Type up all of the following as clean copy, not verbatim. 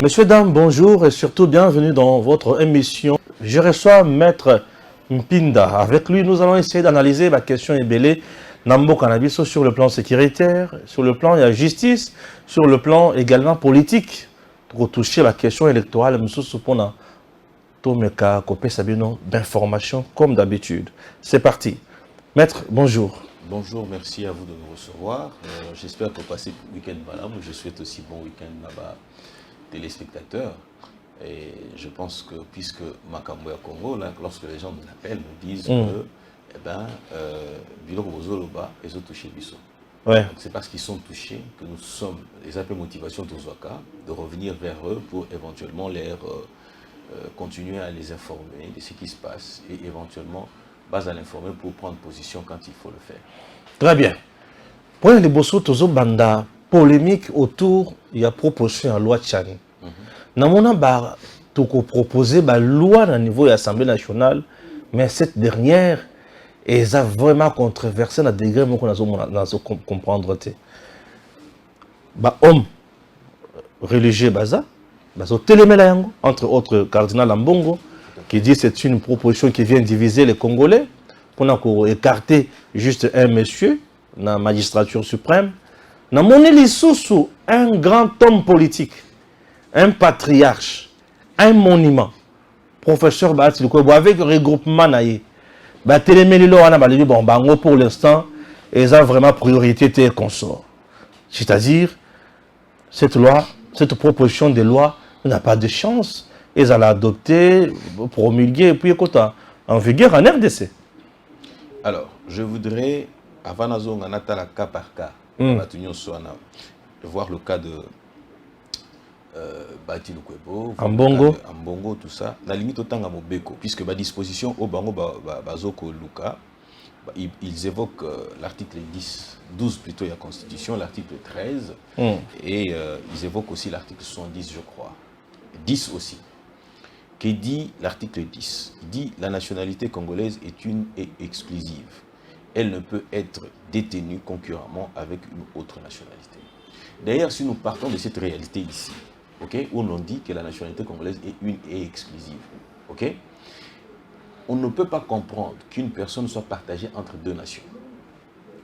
Messieurs, dames, bonjour et surtout bienvenue dans votre émission. Je reçois Maître Mpinda. Avec lui, nous allons essayer d'analyser la question ébélée Nambo Cannabis sur le plan sécuritaire, sur le plan de la justice, sur le plan également politique, pour toucher la question électorale. Nous sommes Tomeka Kopé Sabino d'information comme d'habitude. C'est parti. Maître, bonjour. Bonjour, merci à vous de nous recevoir. J'espère que vous passez le week-end malade. Je souhaite aussi bon week-end là-bas téléspectateurs. Et je pense que, puisque Makambo ya Congo, là, lorsque les gens nous appellent, nous disent que, eh ben, Biloko Bozoloba, ils ont touché Bissot. Ouais. C'est parce qu'ils sont touchés que nous sommes, les appels motivation Tozwaka, de revenir vers eux pour éventuellement continuer à les informer de ce qui se passe et éventuellement base à l'informer pour prendre position quand il faut le faire. Très bien. Pour les Bosso Tozo Banda, polémique autour, il y a proposition à loi Tchani. Namona ba toko proposé ba loi au niveau de l'Assemblée nationale, mais cette dernière est vraiment controversée à degré qu'on a comprendre. Ba homme religieux baza, bazo télémela yango, entre autres cardinal Ambongo, qui dit que c'est une proposition qui vient diviser les Congolais pour écarter juste un monsieur dans la magistrature suprême. Dans mon sous un grand homme politique, un patriarche, un monument, professeur Batil Kwebo, avec le regroupement naïe, pour l'instant, ils ont vraiment priorité et consort. C'est-à-dire, cette loi, cette proposition de loi n'a pas de chance. Ils allaient adopter, promulguer et puis écoute, en vigueur en RDC. Alors, je voudrais, avant de cas par cas, voir le cas de Batil Kwebo, Ambongo, tout ça. La limite autant à Mobeko, puisque ma disposition au Bango Bazoko Luka, ils évoquent l'article 12 plutôt de la Constitution, l'article 13, et ils évoquent aussi l'article 70, je crois. 10 aussi. Qui dit l'article 10 dit la nationalité congolaise est une et exclusive. Elle ne peut être détenue concurremment avec une autre nationalité. D'ailleurs, si nous partons de cette réalité ici, okay, où l'on dit que la nationalité congolaise est une et exclusive, okay, on ne peut pas comprendre qu'une personne soit partagée entre deux nations.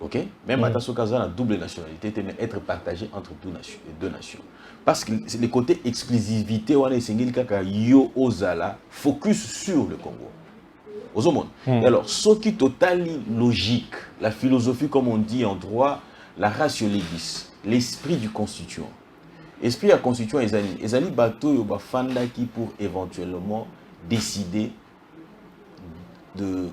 Okay? Même à Tassokaza, la double nationalité peut être partagée entre deux nations. Parce que le côté exclusivité, on est yo ozala focus sur le Congo. Et alors, ce qui est totalement logique, la philosophie, comme on dit en droit, la ratio legis, l'esprit du constituant. L'esprit du constituant, ezali bateau yo bafanda qui pour éventuellement décider de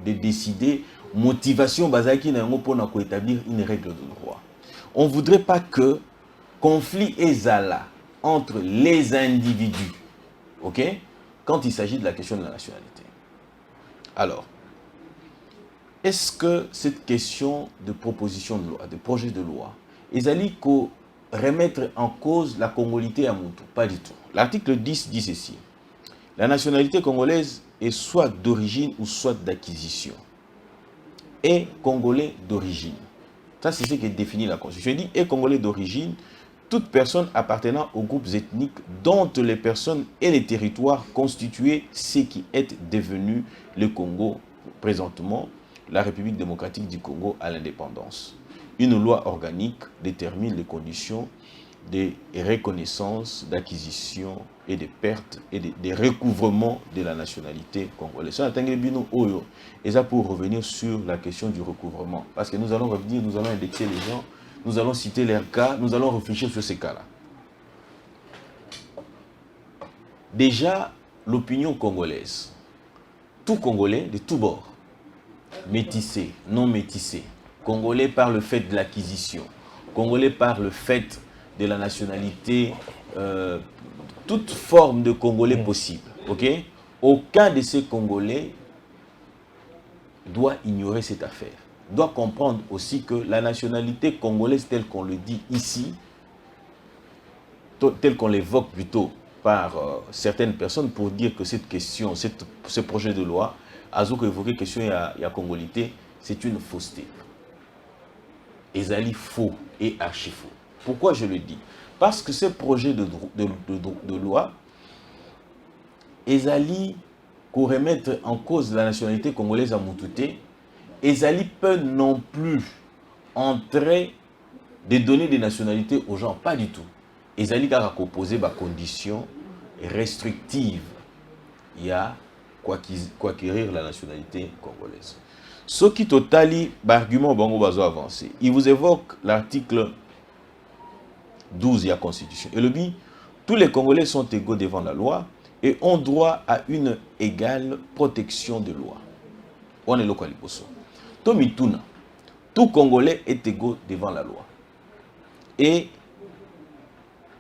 décider motivation bazaki na yango pour établir une règle de droit. On voudrait pas que conflit ezala entre les individus, ok, quand il s'agit de la question de la nationalité. Alors, est-ce que cette question de proposition de loi, de projet de loi, ezali ko remettre en cause la congolité à Moutou? Pas du tout. L'article 10 dit ceci: la nationalité congolaise est soit d'origine ou soit d'acquisition. Et congolais d'origine. Ça, c'est ce qui définit la Constitution. Je dis et congolais d'origine, toute personne appartenant aux groupes ethniques dont les personnes et les territoires constituaient ce qui est devenu le Congo présentement, la République démocratique du Congo à l'indépendance. Une loi organique détermine les conditions de reconnaissance, d'acquisition et de perte et de recouvrement de la nationalité congolaise. Et ça pour revenir sur la question du recouvrement. Parce que nous allons revenir, nous allons indexer les gens, nous allons citer leurs cas, nous allons réfléchir sur ces cas-là. Déjà, l'opinion congolaise, tout Congolais de tous bords, métissé, non métissé, Congolais par le fait de l'acquisition, Congolais par le fait de la nationalité, toute forme de Congolais possible. Okay? Aucun de ces Congolais doit ignorer cette affaire. Doit comprendre aussi que la nationalité congolaise telle qu'on le dit ici, telle qu'on l'évoque plutôt par certaines personnes pour dire que cette question, ce projet de loi, Azo évoqué question il y a congolité, c'est une fausseté. Ezali faux et archi faux. Pourquoi je le dis? Parce que ces projets de loi, ezali pour remettre en cause la nationalité congolaise à Moutouté, ezali peut non plus entrer de donner des nationalités aux gens, pas du tout. Ezali a composé des conditions restrictives. Il y a conquérir la nationalité congolaise. Ce qui totali l'argument Bango Bazo avancé, il vous évoque l'article 12 de la Constitution. Et le dit, tous les Congolais sont égaux devant la loi et ont droit à une égale protection de loi. On est le Kwaliposo. Tomituna, tout Congolais est égaux devant la loi et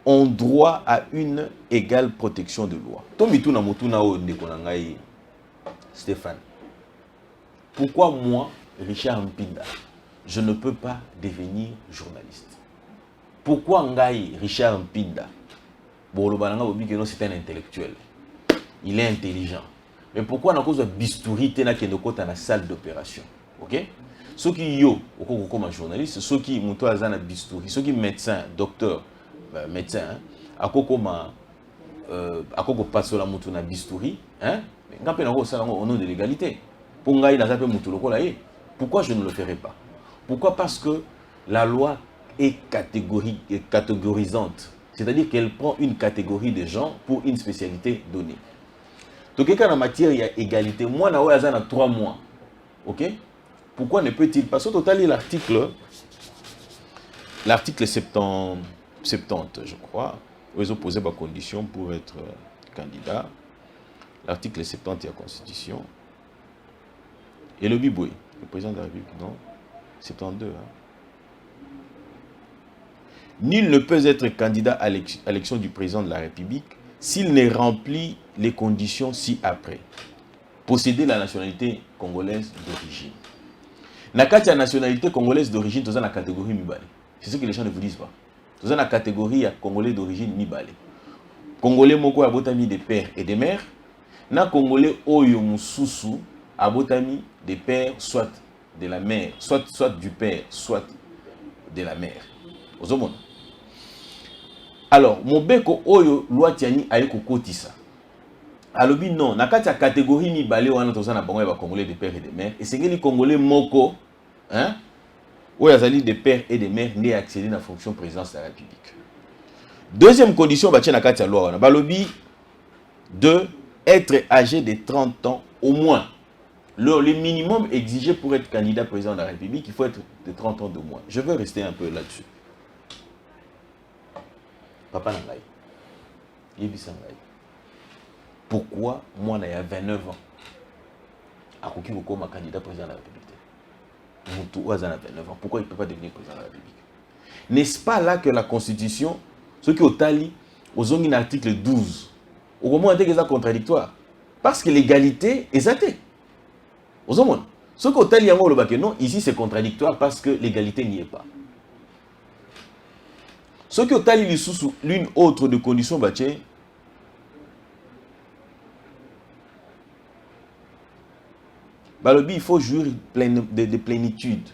ont droit à une égale protection de loi. Tomituna Motuna o Ndekonangai Stéphane. Pourquoi moi, Richard Mpinda, je ne peux pas devenir journaliste? Pourquoi Ngai, Richard Mpinda, c'est un intellectuel, il est intelligent. Mais pourquoi on a cause de bistouri qui est dans la salle d'opération? Ok? Ceux qui yo, comme journaliste, ceux qui ont un bistouri, ceux qui médecin, docteur, médecin, à quoi passer la moutouna bistouri, hein? Mais quand on a au nom de l'égalité. Pourquoi je ne le ferai pas? Pourquoi? Parce que la loi est catégorisante. C'est-à-dire qu'elle prend une catégorie de gens pour une spécialité donnée. Donc, quand en matière, il y a égalité. Moi, je suis 3 mois. Ok? Pourquoi ne peut-il pas? Au total, l'article 70, je crois, où ils ont posé ma condition pour être candidat. L'article 70 de la Constitution. Et le Biboué, le président de la République, non? 72. Hein? Nul ne peut être candidat à l'élection du président de la République s'il ne remplit les conditions ci-après. Posséder la nationalité congolaise d'origine. Nakati la nationalité congolaise d'origine, tu as la catégorie Mibale. C'est ce que les gens ne vous disent pas. Tu as la catégorie congolais d'origine Mibale. Congolais moko abotami des pères et des mères. Na Congolais oyo mususu abotami des pères, soit de la mère, soit du père, soit de la mère. Alors, mon beko oyo loi tiani aye kokotisa. Alobi non, nakati ya catégorie Mibale wana tozana bango ya Congolais des pères et des mères. Et c'est que les Congolais moko, hein, ou yazali des pères et des mères né accéder à la fonction présidence de la République. Deuxième condition, bah tiens nakati ya loi wana. Balobi de être âgé de 30 ans au moins. Le minimum exigé pour être candidat président de la République, il faut être de 30 ans de moins. Je veux rester un peu là-dessus. Papa Nangaï, Yebi Sangaï. Pourquoi moi, il y a 29 ans, à qui vous comme candidat président de la République? Moutou a 29 ans. Pourquoi il ne peut pas devenir président de la République? N'est-ce pas là que la Constitution, ce qui est au Tali, aux ongles article 12, au moment où il est contradictoire? Parce que l'égalité est athée. Aux hommes, ce qu'au Tali, non, ici c'est contradictoire parce que l'égalité n'y est pas. Ce qui au Tali, l'une autre de conditions, il faut jouir de plénitude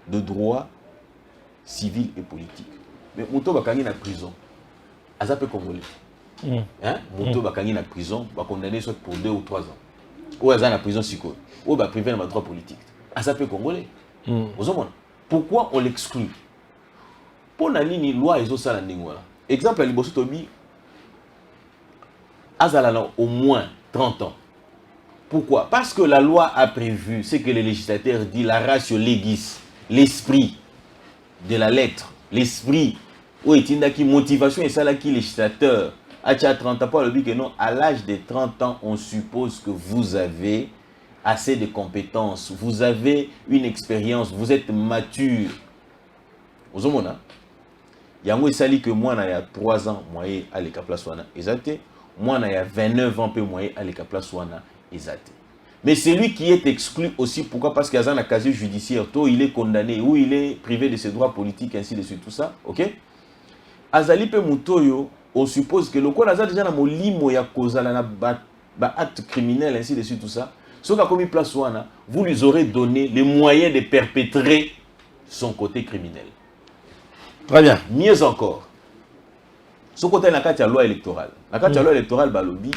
de droits civils et politiques. Mais Mouto Bakangi na prison. Azapé congolais. Hein? Mouto Bakangi na prison, va condamner soit pour 2 ou 3 ans. Ou Azan na prison psycho. Ou va priver de droits politiques. Azapé congolais. Pourquoi on l'exclut? Pour la ligne loi et ça la exemple à Liboso Tobi Azalana au moins 30 ans. Pourquoi? Parce que la loi a prévu, c'est que le législateur dit la ratio legis, l'esprit de la lettre, l'esprit, où est qui motivation et ça là qui législateur. À 30 ans, le dit que non, à l'âge de 30 ans, on suppose que vous avez assez de compétences, vous avez une expérience, vous êtes mature. Vous avez Yango sali que moi, il y a 3 ans, moi, à l'écaplas wana, exacté. Moi, il y a 29 ans, moi, à l'écaplas wana, exacté. Mais celui qui est exclu aussi, pourquoi? Parce qu'il y a un casier judiciaire, tôt il est condamné, ou il est privé de ses droits politiques, ainsi de suite, tout ça, ok? Azali pe mutoyo, on suppose que le quoi a déjà dans limo ya kozala na acte criminel, ainsi de suite, tout ça. Ce qui a commis place wana, vous lui aurez donné les moyens de perpétrer son côté criminel. Très bien. Mieux encore, Ce côté la carte de la loi électorale. La carte de la loi électorale, balobi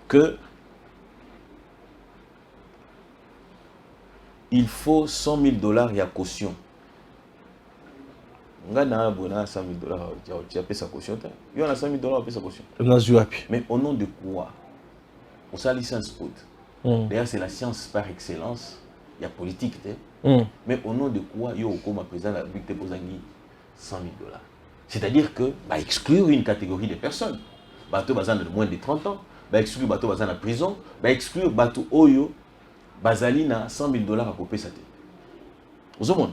que il faut 100 000 $ et à caution. On a 100 000 $, tu as payé sa caution. Il y a 100 000 $, payé sa caution. Mais au nom de quoi? On s'est licence code. D'ailleurs, c'est la science par excellence. Il y a politique. Mais au nom de quoi il y a au coma président de la République de 100 000 $. C'est-à-dire que bah, exclure une catégorie de personnes. Bateau bazan de moins de 30 ans. Bah, exclure bateau bazan en prison. Bah, exclure bateau oyo. Bazali na 100 000 $ à couper sa tête. Vous comprenez?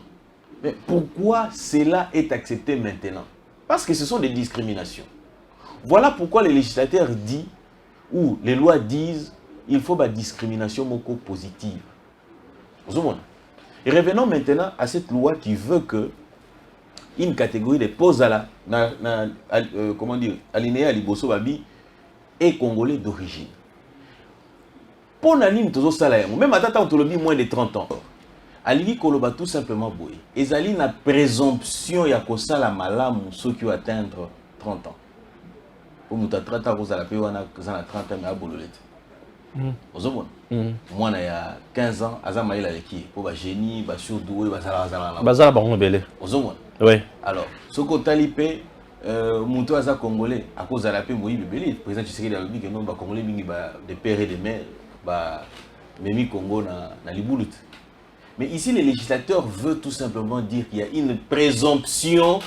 Mais pourquoi cela est accepté maintenant? Parce que ce sont des discriminations. Voilà pourquoi les législateurs disent, ou les lois disent, il faut une discrimination moko positive. Vous comprenez? Et revenons maintenant à cette loi qui veut que une catégorie de pose à la, comment dire, alinéa à liboso babi et congolais d'origine. Pour n'anime toujours ça là, même à tata on te le dit moins de 30 ans. Aligi koloba tout simplement boy. Ezali na présomption ya kosala malamu ceux qui atteindre 30 ans. Pour muta 30 ans kozala pe wana kozala 30 ans mais abololete. Ozomona. Mwana ya 15 ans azama ila leki pour ba génie, ba surdoué, ba zala. Bazala bango belé. Ozomona. Oui. Alors, ce qu'on talipé Moutou Aza Congolais, à cause de la paix, Moïse Bébélé, le président Tshisekedi a dit que non, Congolais, des pères et des mères, Memi Congo na Liboulut. Mais ici, les législateurs veulent tout simplement dire qu'il y a une présomption,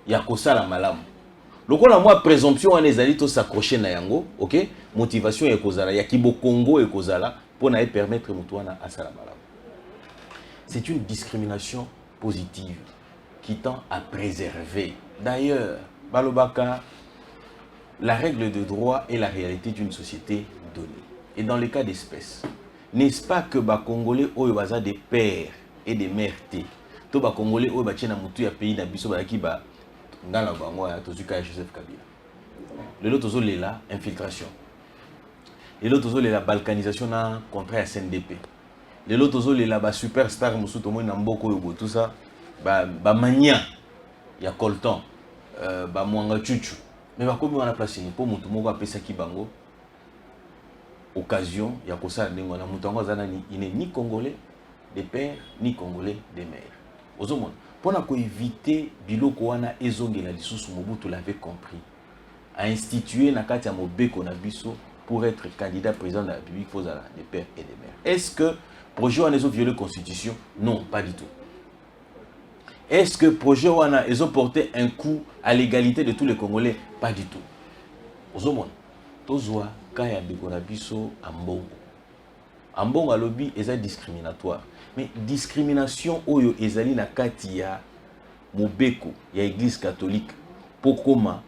il y a Kosa la malam. Donc, on a moi présomption, on est allé tous s'accrocher na yango, ok? Motivation et Kozala, il y a Kibo Congo et Kozala pour permettre Moutouana à Salamalam. C'est une discrimination positive qui tend à préserver. D'ailleurs, Balobaka, la règle de droit est la réalité d'une société donnée. Et dans le cas d'espèce, n'est-ce pas que les Congolais ont des pères et des mères? Tous les Congolais ont des pays d'Abisso qui ba ngala bangwa tozuka Joseph Kabila. Le lot tozo lela infiltration. Le lot tozo lela balkanisation na contrat à CNDP. Le lot tozo lela ba superstar musu tomo na mboko yobo tout ça ba mania ya Colton ba mwanga chuchu. Mais ba komi wana place ni pour mutu moko apesa ki bango occasion ya kosala ndenge na mutu ngo zana ni il n'est ni congolais des pères ni congolais des mères. Ozomona pour éviter biloko wana ezongela lisusu Mobutu l'avait compris a institué na kati ya mobeko na biso pour être candidat président de la République faut zala des pères et des mères. Est-ce que projet wana ezo violer constitution? Non, pas du tout. Est-ce que projet wana ezo porter un coup à l'égalité de tous les Congolais? Pas du tout. Ozomona tozwa kaya beko na biso ambongo. Ambongo alobi eza discriminatoire. Mais discrimination oyo ezali na kati ya mobeko ya église catholique pour comment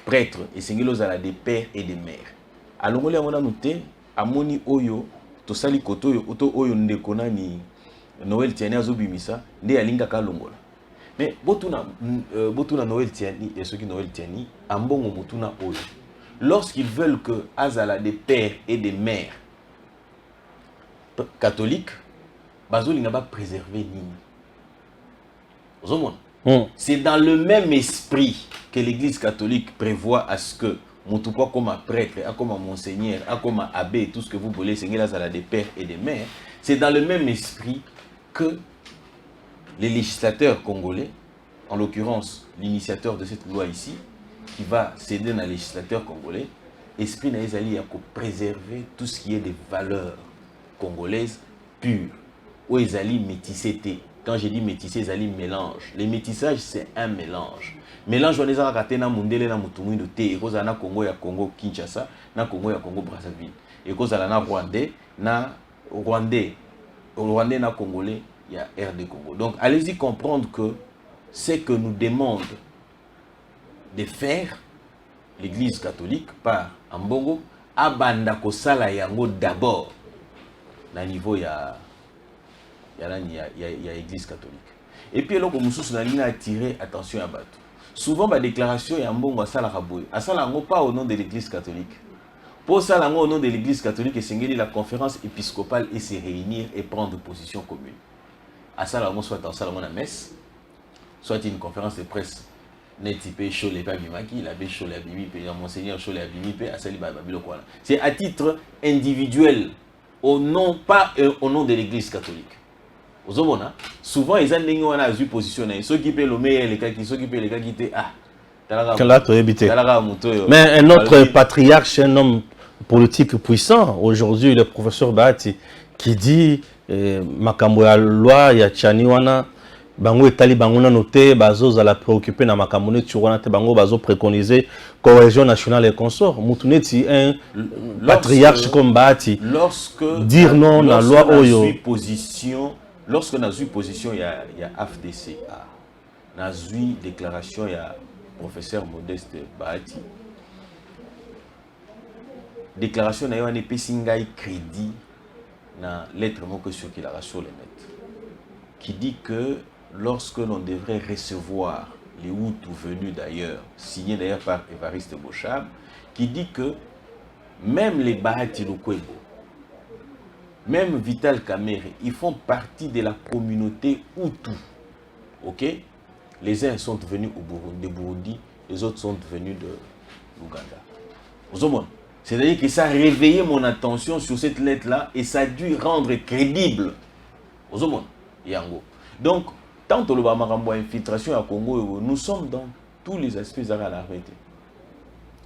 prêtre et sengelo zala des pères et des mères. Alongoli amona muté amoni oyo tosali koto oyo oto oyo ndeko nani Noël Tiani azobimisa nde alinga ka longola. Mais botuna Noël Tiani et ceux qui Noël Tiani ambongo mutuna oyo. Lorsqu'ils veulent que azala des pères et des mères catholiques, bazolinga ba préserver nini. C'est dans le même esprit que l'église catholique prévoit à ce que Moutoupa comme prêtre, comme monseigneur, comme abbé, tout ce que vous voulez, c'est des pères et des mères. C'est dans le même esprit que les législateurs congolais, en l'occurrence l'initiateur de cette loi ici, qui va céder dans les législateurs congolais, esprit naïzali à préserver tout ce qui est des valeurs congolaises pures. Ou ezali métissé. Quand je dis métissé, ezali mélange. Les métissages, c'est un mélange. Mélange, on est à na mundele na mutumu de thé. Et cause na Congo ya Congo Kinshasa, na Congo ya Congo Brazzaville. Et cause na Rwandais, na Rwandais na Congolais, il y a RD Congo. Donc, allez-y comprendre que ce que nous demande de faire l'Église catholique par Ambongo, abanda kosala yango d'abord na niveau ya Église catholique. Et puis là, comme nous avons attiré attention à Batou. Souvent, la déclaration est Ambongo à Salaraboy. À Salango, pas au nom de l'Église catholique. Pour Salango, au nom de l'Église catholique, et la conférence épiscopale et se réunir et prendre position commune. À Salango, soit en Salango la messe, soit une conférence de presse Netipé Cholé Bimaki, l'abbé Cholé Abimi, Monseigneur Cholé Abimi, Asali Babilo Kwana. C'est à titre individuel, au nom, pas au nom de l'église catholique. Souvent, ils ont une position. Ceux qui paient le meilleur, ceux qui paient les gars qui étaient. Ah, mais un autre patriarche, un homme politique puissant, aujourd'hui, le professeur Bahati, qui dit Makambo ya loi ya Chaniwana, bango etali bango na noté, bazo za la préoccupé na makambo ne tuwana te bango bazo préconiser cohésion nationale et consort. Mutuneti un patriarche comme Bahati. Dire non na loi oyo. Lorsque on a eu position, il y a AFDC, on a eu déclaration, il y a professeur Modeste Bahati. Déclaration, il y a un épée crédit dans lettre que sur qui la sur les net, qui dit que lorsque l'on devrait recevoir les Hutus venus d'ailleurs, signés d'ailleurs par Évariste Bochab, qui dit que même les Bahati Lukwebo, même Vital Kamerhe, ils font partie de la communauté Hutu. Ok? Les uns sont venus de Burundi, les autres sont venus de l'Ouganda. C'est-à-dire que ça a réveillé mon attention sur cette lettre-là et ça a dû rendre crédible. Donc, tant que le infiltration à Congo, nous sommes dans tous les aspects à l'arrêter.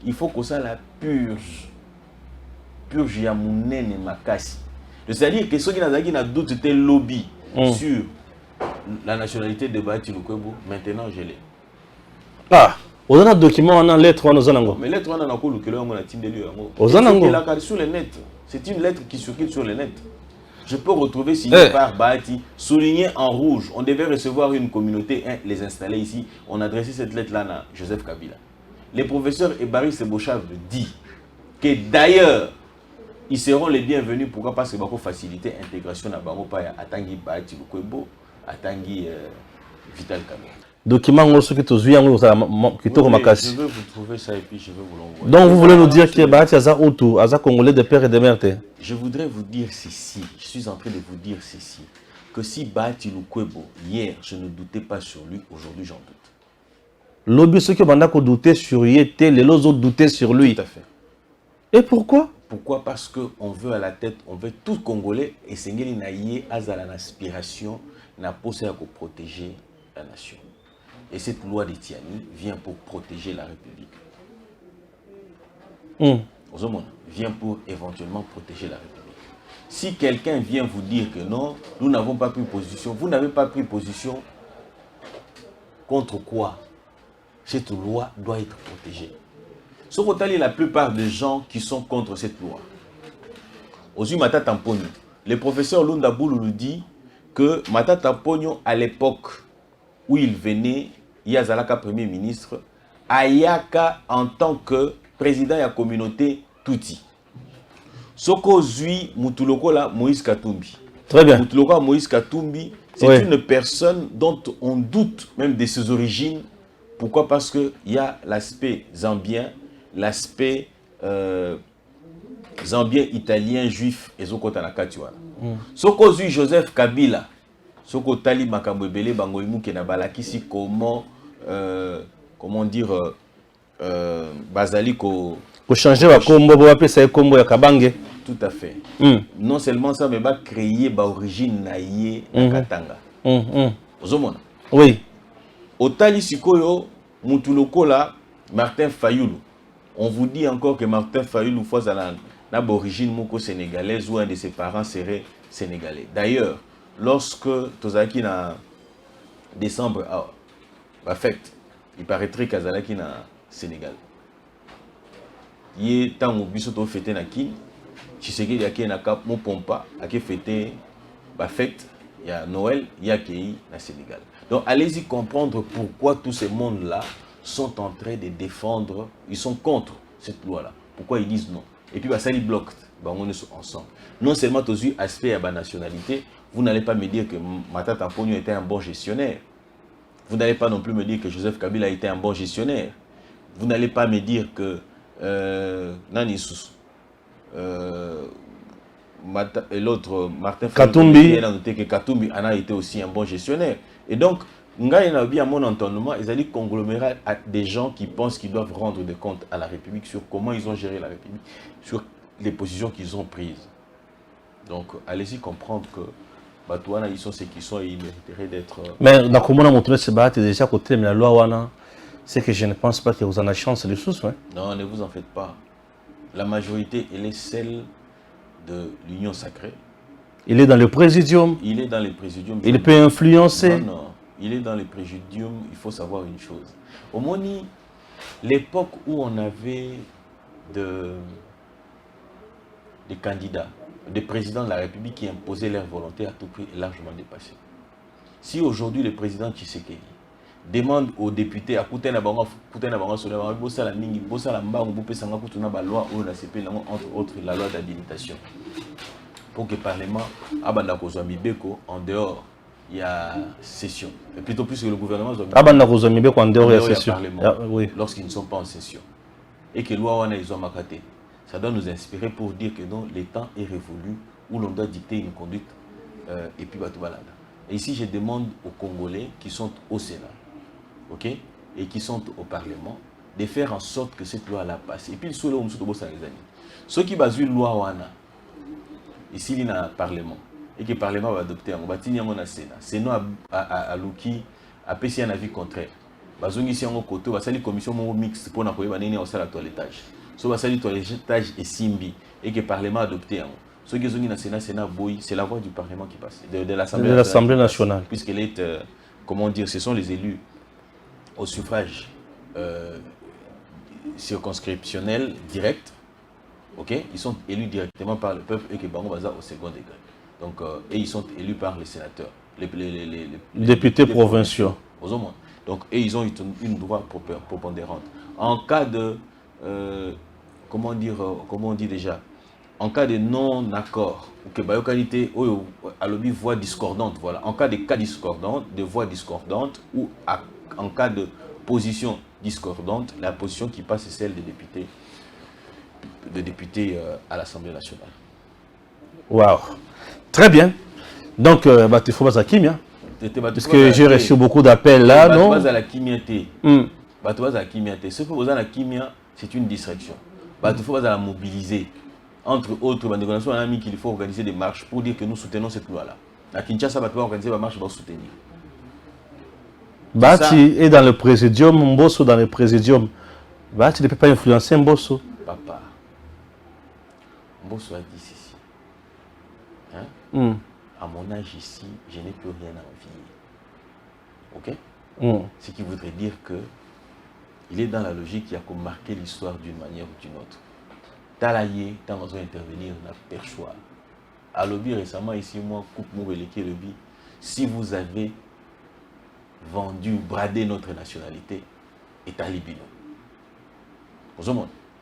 Il faut que ça la purge. Purge Yamounene Makasi. C'est-à-dire que ceux qui n'ont doute, c'était lobby sur la nationalité de Bahati Lukwebo. Maintenant, je l'ai. Ah, on a un document, on a une lettre, on a un mais lettre, on a un team de lui. Sur le net. C'est une lettre qui circule sur le net. Je peux retrouver signé par Bahati, souligné en rouge. On devait recevoir une communauté, les installer ici. On a adressé cette lettre-là à Joseph Kabila. Les professeurs Évariste Bochab dit que d'ailleurs, ils seront les bienvenus. Pourquoi? Parce que va faciliter l'intégration à Bangopaya, à Tanguy Bahati Lukwebo, à Tanguy Vital Kamerhe. Document qui est je vais vous trouver ça et puis je vais vous l'envoyer. Donc vous voulez nous dire que Bahati Aza Hutu, Aza Congolais de père et de mère? Je voudrais vous dire ceci, je suis en train de vous dire ceci, que si Bahati Lukwebo, hier, je ne doutais pas sur lui, aujourd'hui j'en doute. Lobby, ceux qui ont douté sur lui, les autres doutaient sur lui. Tout à fait. Et pourquoi? Pourquoi? Parce qu'on veut à la tête, on veut tout Congolais et Sengeli Naïe Azala l'aspiration n'a pas pour protéger la nation. Et cette loi de Tiani vient pour protéger la République. Vient pour éventuellement protéger la République. Si quelqu'un vient vous dire que non, nous n'avons pas pris position, vous n'avez pas pris position contre quoi? Cette loi doit être protégée. Ce qu'on la plupart des gens qui sont contre cette loi. Ozu Mata Tamponyo, le professeur Lunda Boulou dit que Mata Tamponyo, à l'époque où il venait, Yazalaka Premier ministre, Ayaka en tant que président de la communauté Tutsi. Soko Zui Mutulokola Moïse Katumbi. Très bien. Mutulokola Moïse Katumbi, c'est une personne dont on doute même de ses origines. Pourquoi? Parce qu'il y a l'aspect zambien, l'aspect zambien, italien, juif et Zokota Nakatiwana. Soko Zui Joseph Kabila, Soko Tali Makambwebele Bangoimu Kenabalakisi, comment dire, Bazali ko changer la combo, vous appelez ça combo ya Kabange. Tout à fait. Non seulement ça, mais va créer l'origine naïe na Katanga. Ozomona. Oui. Otali Sikoyo, Mutulokola, Martin Fayoulou. On vous dit encore que Martin Fayoulou, fois à l'origine moko sénégalaise ou un de ses parents serait sénégalais. D'ailleurs, lorsque Tozaki en décembre a fait, il paraîtrait qu'Azalaki na Sénégal. Il est temps où Bissoto fêté na kin, Tshisekedi yaki na Cap Mopompa, yaki fêté ba fête, il y a Noël, il y a Kei na Sénégal. Donc allez-y comprendre pourquoi tous ces mondes-là sont en train de défendre, ils sont contre cette loi-là. Pourquoi ils disent non. Et puis ça les bloque, on est ensemble. Non seulement tous les aspects à la nationalité, vous n'allez pas me dire que Mata Tamponyo était un bon gestionnaire. Vous n'allez pas non plus me dire que Joseph Kabila était un bon gestionnaire. Vous n'allez pas me dire que l'autre, Martin Katumbi a noté que Katumbi en a été aussi un bon gestionnaire. Et donc, Ngai na bien mon entendement, ils ont dit conglomérat à des gens qui pensent qu'ils doivent rendre des comptes à la République sur comment ils ont géré la République, sur les positions qu'ils ont prises. Donc, allez-y comprendre que Batouana, ils sont ce qu'ils sont et ils mériteraient d'être... Mais dans comment on a montré ce bâtiment déjà côté de la loi Wana, c'est que je ne pense pas que vous en avez chance de sous. Hein? Non, ne vous en faites pas. La majorité, elle est celle de l'Union sacrée. Il est dans le présidium. Il est dans le présidium. Il peut influencer. Non, non. Il est dans le présidium. Il faut savoir une chose. Au Moni, l'époque où on avait des candidats, des présidents de la République qui imposaient leur volonté à tout prix est largement dépassé. Si aujourd'hui le président Tshisekedi demande aux députés à entre autres la loi d'habilitation pour que le Parlement en dehors il y a session et plutôt plus que le gouvernement en dehors il y a session lorsqu'ils ne sont pas en session et que loi wana ils ont makaté, ça doit nous inspirer pour dire que non, le temps est révolu où l'on doit dicter une conduite et puis et ici je demande aux Congolais qui sont au Sénat, ok, et qui sont au Parlement, de faire en sorte que cette loi la passe. Et puis le solo ceux qui basent une loi wana ici il y a un Parlement et que le Parlement va adopter on va tenir mon Sénat. Sénat à Luki a pété un avis contraire. Bazongi si on côté va salir commission mixte pour na koyeba nini au sala toilettage. So va salir toilettage et simbi et que le Parlement a adopté un. Ceux qui sont dans le Sénat boy, c'est la voix du Parlement qui passe, de l'Assemblée nationale. Puisqu'elle est, comment dire, ce sont les élus au suffrage circonscriptionnel direct, ok? Ils sont élus directement par le peuple et que Bango Baza au second degré. Donc, et ils sont élus par les sénateurs, les députés provinciaux. Donc, et ils ont une droit prépondérante. En cas de, comment on dit déjà, en cas de non-accord, ou que qualité à l'objet voix discordante, voilà. En cas de cas discordante, de voix discordantes, ou en cas de position discordante, la position qui passe est celle des députés à l'Assemblée nationale. Waouh, très bien. Donc, il faut pas Kimia. Parce que j'ai reçu beaucoup d'appels là, non? Ce que vous avez à Kimia, c'est une distraction. Il faut la mobiliser. Entre autres, on a mis qu'il faut organiser des marches pour dire que nous soutenons cette loi-là. À Kinshasa, on va organiser des marches pour soutenir. Bati est dans le présidium, Mbosso dans le présidium. Bati ne peut pas influencer Mbosso. Papa, Mbosso a dit ceci. Hein? À mon âge ici, je n'ai plus rien à envier. Ok? Ce qui voudrait dire que il est dans la logique qui a marqué l'histoire d'une manière ou d'une autre. Talaye, quand on doit intervenir, on a perchoir. À lobby récemment, ici, moi, coupe mon reléqué lobby. Si vous avez vendu ou bradé notre nationalité, et talibino.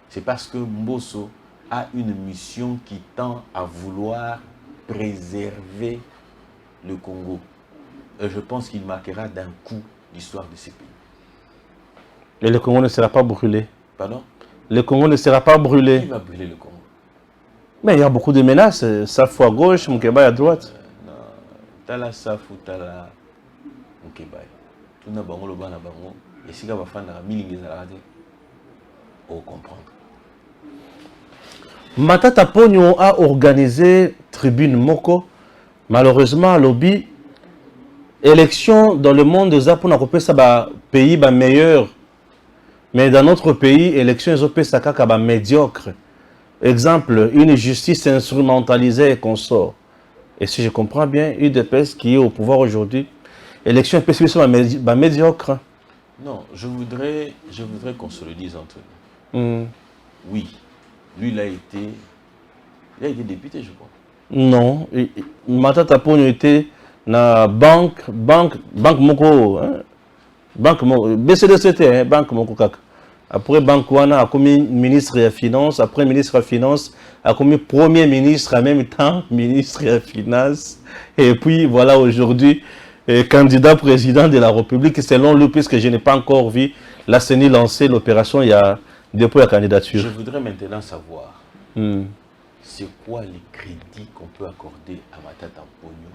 C'est parce que Mbosso a une mission qui tend à vouloir préserver le Congo. Et je pense qu'il marquera d'un coup l'histoire de ces pays. Et le Congo ne sera pas brûlé. Pardon? Le Congo ne sera pas brûlé. Qui va brûler le Congo? Mais il y a beaucoup de menaces. Safou à gauche, Moukébaye à droite. Non, Tala Safou, Tala Moukébaye. Tout n'a pas le ban à bango. Et si vous avez fait un million de dollars, on va comprendre. Matata Pogno a organisé Tribune Moko. Malheureusement, lobby, élection dans le monde des Apons, on a ça pays meilleur. Mais dans notre pays, élection est médiocre. Exemple, une justice instrumentalisée et qu'on sort. Et si je comprends bien, UDPS qui est au pouvoir aujourd'hui, élection est médiocre. Non, je voudrais qu'on se le dise entre nous. Oui, lui il a été député, je crois. Non, Matata Pogno était na banque moko, hein? Banque moko, BCDCT, banque moko kaka. Après banque wana a commis ministre des Finances, après ministre des Finances a commis premier ministre en même temps ministre des Finances et puis voilà aujourd'hui candidat président de la République selon lui puisque je n'ai pas encore vu la CENI lancer l'opération il y a depuis la candidature. Je voudrais maintenant savoir c'est quoi les crédits qu'on peut accorder à Matata Pogno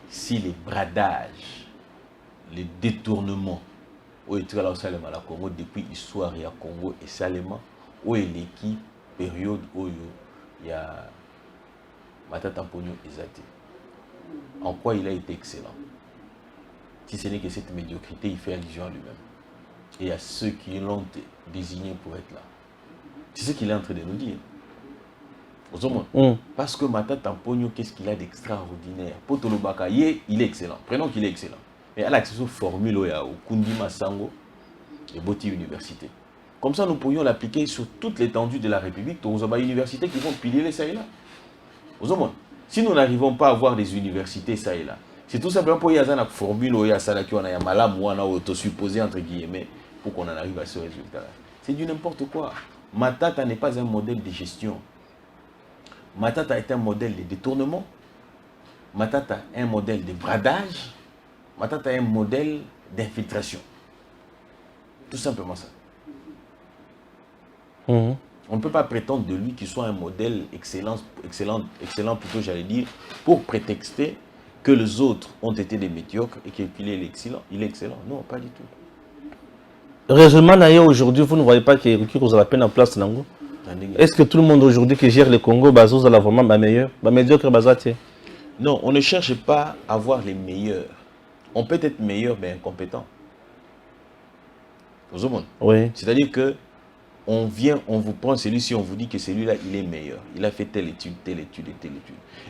si les bradages les détournements où est la Congo depuis l'histoire il y a Congo et Salema où est l'équipe période où il y a Matata Mponyo Ezate. En quoi il a été excellent? Si ce n'est que cette médiocrité, il fait allusion à lui-même. Et à ceux qui l'ont désigné pour être là. C'est ce qu'il est en train de nous dire. Parce que Matata Mponyo, qu'est-ce qu'il a d'extraordinaire? Potolobaka, il est excellent. Prenons qu'il est excellent. Mais à l'accès aux formules, au Kundi Masango et Boti Université. Comme ça, nous pourrions l'appliquer sur toute l'étendue de la République. Nous avons des universités qui vont piler ça et là. Si nous n'arrivons pas à avoir des universités ça et là, c'est tout simplement pour y avoir une formule où il y a ça qui on a malam ou on a auto-supposé entre guillemets pour qu'on en arrive à ce résultat-là. C'est du n'importe quoi. Matata n'est pas un modèle de gestion. Matata est un modèle de détournement. Matata est un modèle de bradage. Matata est un modèle d'infiltration. Tout simplement ça. On ne peut pas prétendre de lui qu'il soit un modèle excellent plutôt, j'allais dire, pour prétexter que les autres ont été des médiocres et qu'il est excellent. Il est excellent. Non, pas du tout. Heureusement, aujourd'hui, vous ne voyez pas qu'il y a la peine en place. Est-ce que tout le monde aujourd'hui qui gère le Congo, Bazo, a vraiment la meilleure, la médiocre Bazati? Non, on ne cherche pas à avoir les meilleurs. On peut être meilleur, mais incompétent. Oui. C'est-à-dire que on vient, on vous prend celui-ci, on vous dit que celui-là, il est meilleur. Il a fait telle étude et telle étude.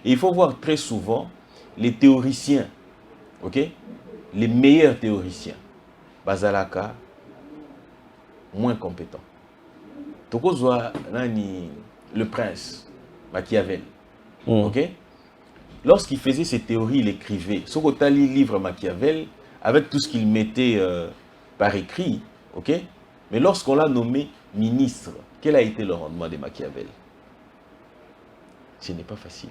Et il faut voir très souvent les théoriciens, ok? Les meilleurs théoriciens, Bazalaka, moins compétents. Tokozwa, le prince, Machiavel, ok? Lorsqu'il faisait ses théories, il écrivait. Sokotali livre Machiavel, avec tout ce qu'il mettait par écrit, ok? Mais lorsqu'on l'a nommé ministre, quel a été le rendement de Machiavel? Ce n'est pas facile.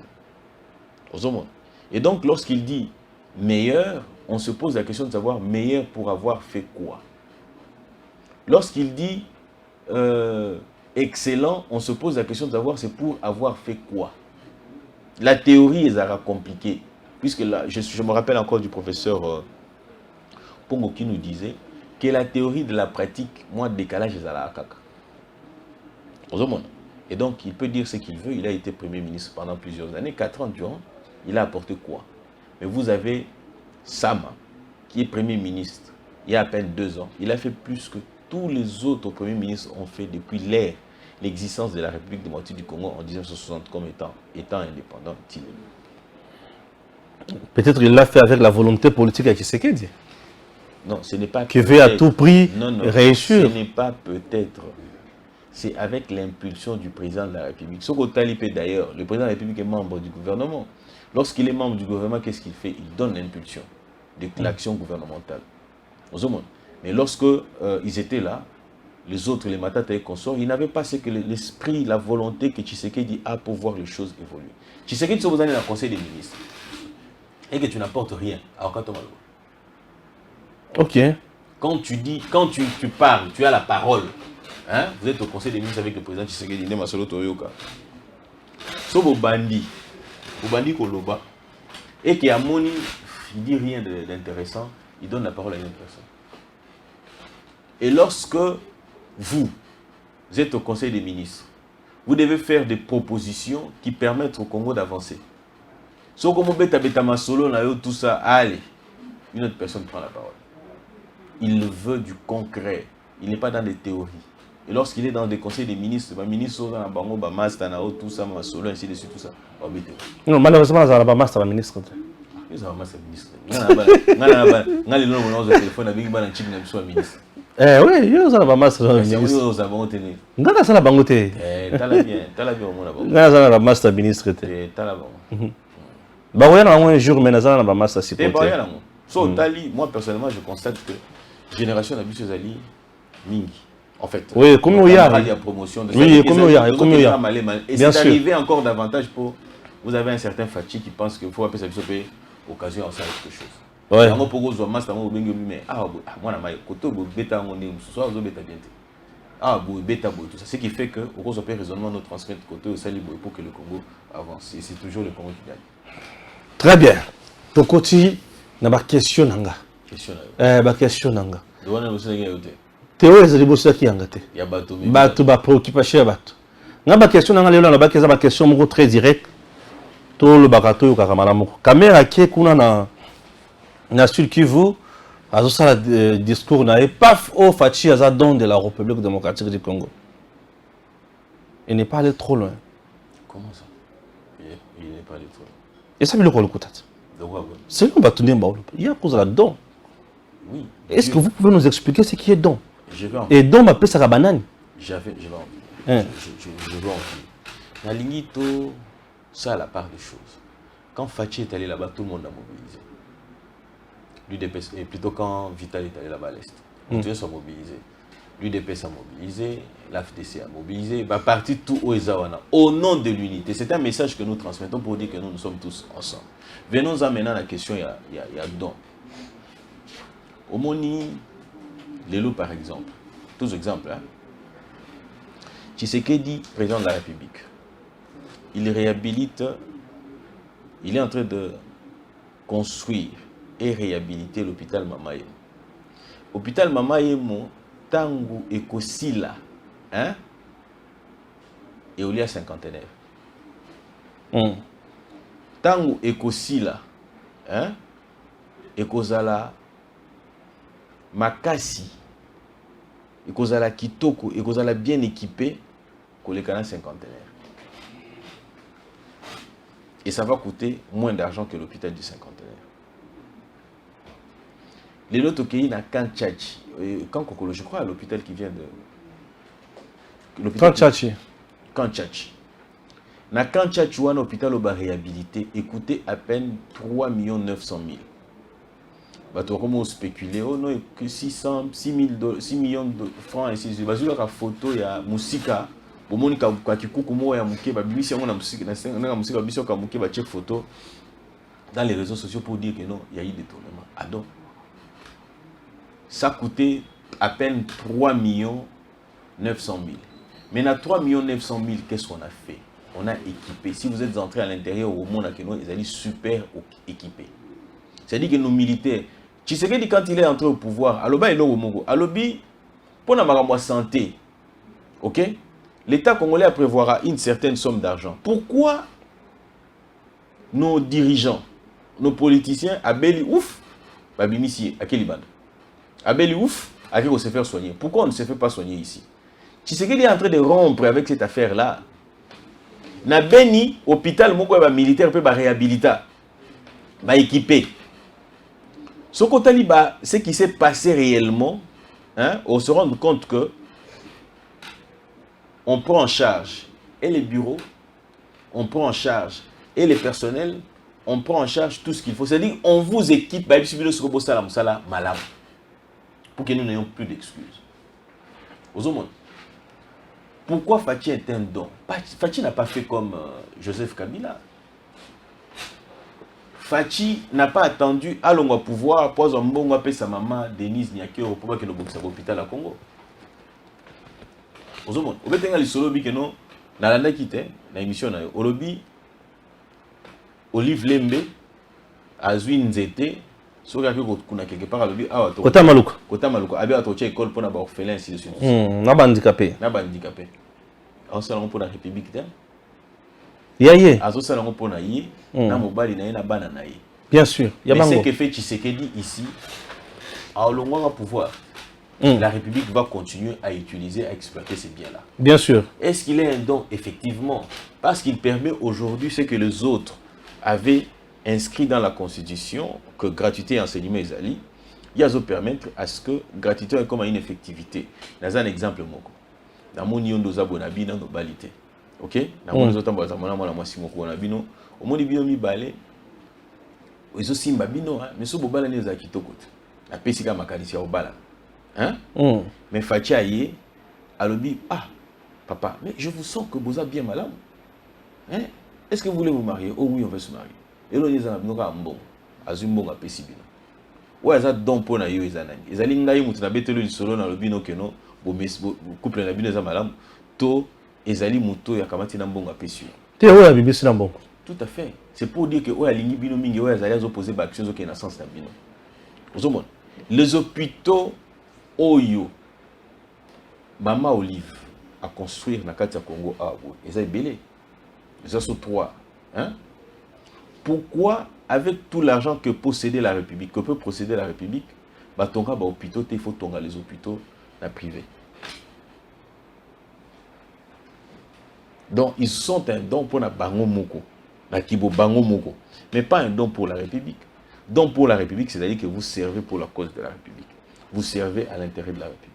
Et donc, lorsqu'il dit meilleur, on se pose la question de savoir meilleur pour avoir fait quoi? Lorsqu'il dit excellent, on se pose la question de savoir c'est pour avoir fait quoi? La théorie est compliquée. Puisque là, je me rappelle encore du professeur Pongo qui nous disait que la théorie de la pratique, moi, décalage est à la kaka. Et donc, il peut dire ce qu'il veut. Il a été Premier ministre pendant plusieurs années, 4 ans durant. Il a apporté quoi? Mais vous avez Sama, qui est Premier ministre, il y a à peine 2 ans. Il a fait plus que tous les autres Premiers ministres ont fait depuis l'existence de la République démocratique du Congo en 1960 comme étant indépendant. Peut-être qu'il l'a fait avec la volonté politique à Tshisekedi. Non, ce n'est pas qui veut à tout prix réussir. Ce n'est pas peut-être. C'est avec l'impulsion du président de la République. Soko Talipé d'ailleurs, le président de la République est membre du gouvernement. Lorsqu'il est membre du gouvernement, qu'est-ce qu'il fait? Il donne l'impulsion de l'action gouvernementale. Mais lorsque ils étaient là, les autres, les Matata et consorts, ils n'avaient pas ce que l'esprit, la volonté que Tshisekedi a pour voir les choses évoluer. Tshisekedi, si vous allez dans le conseil des ministres et que tu n'apportes rien, alors quand on va le voir. Ok. Quand tu parles, tu as la parole. Hein? Vous êtes au conseil des ministres avec le président Tshisekedi, il est Masolo Toyoka. Sauf au bandit Koloba, et qui a moni, il dit rien d'intéressant, il donne la parole à une personne. Et lorsque vous êtes au conseil des ministres, vous devez faire des propositions qui permettent au Congo d'avancer. Sauf comme beta Masolo, tout ça, allez, une autre personne prend la parole. Il veut du concret, il n'est pas dans des théories. Et lorsqu'il est dans des conseils des ministres, les ministres sont dans la bango, master, tout ça, Masolo, ainsi de suite, tout ça. Non, malheureusement, ils n'ont pas master, la ministre. Ils ont master ministre. Ils ont le téléphone avec un ministre. Eh oui, ils ont pas master, ministre. Ils ont la bango télé. Ils ont la bango télé. T'as la bien, ils ont la master ministre. T'as la bango. Bah oui, un jour, mais ils ont la master si côté. Moi, personnellement, je constate que génération d'abus Ali, Mingi. En fait, oui, comme il y a promotion de oui, comme il y a, et c'est arrivé encore davantage pour vous avez un certain Fachi qui pense qu'il faut appeler ça occasion à faire quelque chose. Ouais. Pour vous master mais moi na mai koto bo beta ngoni so zo beta bien. Beta bo tout ça, ce qui fait que au cause raisonnement notre transmettre côté au sali pour que le Congo avance et c'est toujours le Congo qui gagne. Très bien. Tokoti na ba question nanga. Question ba question nanga. Douane vous savez yote. Théo ezali bosa ki yanga te. Ya bato mi. Bato ba préoccupation ya bato. Nga ba question nanga lelo na ba keza ba question moko très direct. To le bakato yo kakamala moko. Caméra qui kuna na Sud Kivu azo sala discours na et paf au Fachi aza don de la République démocratique du Congo. Il n'est pas allé trop loin. Comment ça? Il n'est pas allé trop loin. Et ça, le Kolokutat. C'est qu'on va tourner en bas. Il y a cause de la don. Oui. Est-ce que vous pouvez nous expliquer ce qui est don? Je vais en Et don, m'appelle ça la banane. Je vais en dire. Je vais en dire. La Lingito, ça la part des choses. Quand Fachi est allé là-bas, tout le monde a mobilisé. L'UDPS, et plutôt quand Vital est allé là-bas à l'Est. Tous les sont mobilisés. L'UDPS a mobilisé, l'AFDC a mobilisé, bah parti tout au Ezawana, au nom de l'unité. C'est un message que nous transmettons pour dire que nous sommes tous ensemble. Venons-en maintenant à la question, il y a don. Au Moni, Lelo par exemple, tous exemples, hein. Tshisekedi, président de la République, il réhabilite, il est en train de construire et réhabiliter l'hôpital Mamaye. Hôpital Mamaye, Tangu et Kosila, hein? Et au lieu cinquantenaire. Tangu et Kosila, hein? Et Kozala Makasi, et Kozala Kitoko, et Kozala bien équipé, que les canaux cinquantenaire. Et ça va coûter moins d'argent que l'hôpital du cinquantenaire. Les autres pays na Kanchachi, quand Kokolo, je crois à l'hôpital qui vient de Kanchachi. Kanchachi. Na Kanchachi, un hôpital au bas réhabilité, et coûtait à peine 3 900 000. Bah, tu as spéculé, oh non, que 6 millions de francs ici. Je vais la photo, il y a Moussika. Pour moi, il y a Mouké, Babisi, on a Moussika, Babisi, on a Mouké, check photo dans les réseaux sociaux pour dire que non, il y a eu des tournements. Ah donc, ça coûtait à peine 3 900 000. Maintenant, 3 900 000, qu'est-ce qu'on a fait? On a équipé. Si vous êtes entré à l'intérieur au monde, ils allaient super équipés. C'est-à-dire que nos militaires, Tshisekedi, quand il est entré au pouvoir, Aloba il est au Mongo. Alobi, pour la santé, ok? L'État congolais a prévoira une certaine somme d'argent. Pourquoi nos dirigeants, nos politiciens, Abeli ouf, Babimisi, à quel bande? Abeli ouf, à qui on se faire soigner? Pourquoi on ne se fait pas soigner ici? Tshisekedi est en train de rompre avec cette affaire-là. Na Beni, hôpital, militaire peut réhabiliter, équiper. Ce qui s'est passé réellement, hein, on se rend compte que on prend en charge et les bureaux, on prend en charge et les personnels, on prend en charge tout ce qu'il faut. C'est-à-dire on vous équipe pour que nous n'ayons plus d'excuses. Pourquoi Fachi est un don? Fachi n'a pas fait comme Joseph Kabila. Fachi n'a pas attendu à l'on pouvoir pour appeler sa maman Denise Nyakio pour que nous boxe à l'hôpital à Congo. Au Betenga l'isolobi que non, dans l'année qui était, dans l'émission, au lobby, Olive Lembe, Azui Nzete, sur quelque part à lobby, Kota Maluka. Kota Maluka, Abia Toche école pour n'avoir orphelin, ainsi de suite. N'a pas handicapé. N'a pas handicapé. En salon pour la République, Yaye. Azo salon pour na yi, na mobali na yi na bana na yi. Bien sûr. Mais ce que fait Tshisekedi ici, à l'ongwa pouvoir, la République va continuer à utiliser, à exploiter ces biens-là. Bien sûr. Est-ce qu'il est un don? Effectivement. Parce qu'il permet aujourd'hui ce que les autres avaient inscrit dans la Constitution, que gratuité et enseignement est ali, il y a permettre à ce que gratuité est comme une effectivité. Dans un exemple, dans mon yon doza bonabi dans nos balités. Ok? Dans mon autres embazamona moi la moisi moko bonabino, au monde bino mi balé. Ils aussi mbabino, mais ce bobala ne za kitoko. La pesika makanisi au bala. Hein? Mais Fachi aye, alobi, ah, papa, mais je vous sens que vous êtes bien malade. Hein? Est-ce que vous voulez vous marier? Oh oui, on veut se marier. Et là, ils ont un bon, azumbo a pesibino. Ouais, ça don pour na yo izanani. Izali ngai mutu na betelo li solo na lobino keno, bo couple na bino za malamu, to ezali muto ya kamati na mbonga pesio. Te oya bibisi na mbongo. Tout à fait. C'est pour dire que oya lingi bino mingi oya zali zo poser ba action zo ke na sens na bino. Ozomon. Les hôpitaux Oyo, Mama Olive, à construire dans le Congo, et ça est belé. Ça sont 3. Hein? Pourquoi, avec tout l'argent que possédait la République, que peut posséder la République, bah, tonga bah, hôpitaux, il faut tonga les hôpitaux la privée. Donc, ils sont un don pour la Bango Moko, la Kibo Bango Moko, mais pas un don pour la République. Don pour la République, c'est-à-dire que vous servez pour la cause de la République. Vous servez à l'intérêt de la République.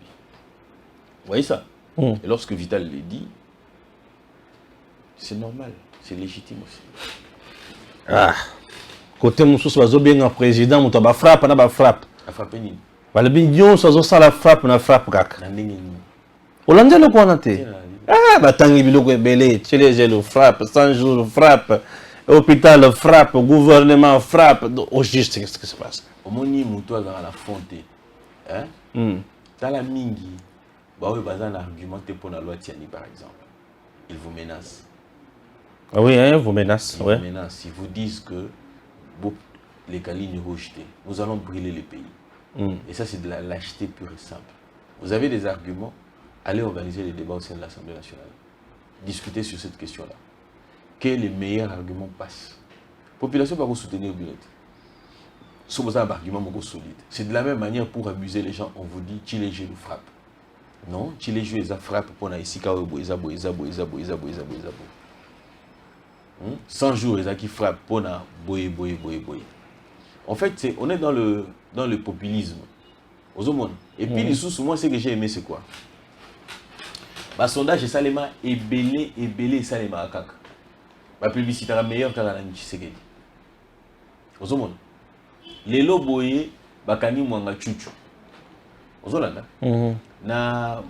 Vous voyez ça? Et lorsque Vital le dit, c'est normal, c'est légitime aussi. Ah, côté Moussous, ça bien un président, on va frappe, on va frappe. La frappe ni. Voilà, bien, ça ça la frappe, on frappe kak. Hollande le quoi naté? Ah, bah tangi biloko belé, Chile le frappe, 100 jours le frappe, hôpital le frappe, gouvernement frappe, au juste qu'est-ce qui se passe? Au moni moutoua dans la fonte, hein? Dans la mingi, bah oui, bah un argument pour la loi Tiani par exemple. Ils vous menacent. Ah oui, hein, vous menacent. Ils vous menacent. Ils vous disent que bon, les Kalines rejetés, nous allons brûler les pays. Et ça, c'est de la lâcheté pure et simple. Vous avez des arguments, allez organiser les débats au sein de l'Assemblée nationale. Discutez sur cette question-là. Quel est le meilleur argument passe? La population va vous soutenir au bulletin. Si vous avez un argument solide. C'est de la même manière pour abuser les gens, on vous dit Chilejé nous frappe. Non, Chilejé les frappe pour na ici quand vous 100 jours les qui frappent pour na boye. En fait, on est dans le populisme. Et puis les sous moi, ce que j'ai aimé, c'est quoi? Le sondage est salement ébélé salement à kaka. La publicité est meilleure que la Tshisekedi. Les loboye bakani mwanga chuchu. Ozolanda. Na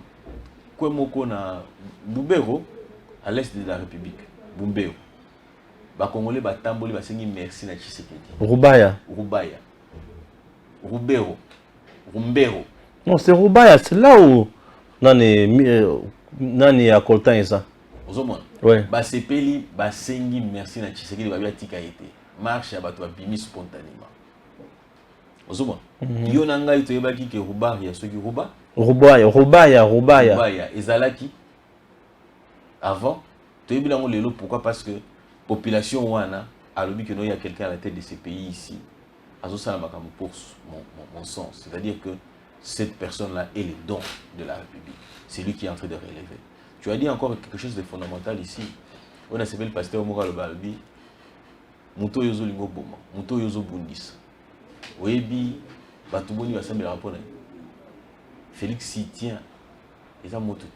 kwemoko na Bumbero à l'est de la République. Bumbero. Ba Congolais batamboli basengi merci na Tshisekedi. Rubaya. Rubero. Rumbero. Non, c'est Rubaya, c'est là où nani a coltan et ça. Ozomona. Ouais. Ba sepeli basengi merci na Tshisekedi ba tika été. Marche ba to bimi spontanément. Ozomona. Yo nanga ito yebaki ke Rubaya soki Ruba. Rubaya ezalaki avant tu yebi lango lelo pourquoi parce que population wana alobi que non il y a quelqu'un à la tête de ces pays ici azosala makambo pour mon sens, c'est-à-dire que cette personne-là est le don de la République, c'est lui qui est en train de relever. Tu as dit encore quelque chose de fondamental ici. On a appelé le pasteur Mora le Balbi Muto yozo lingo boma Muto yozo bundis oyebi batuboni basambela rapona Félix s'y tient, ils ont monté.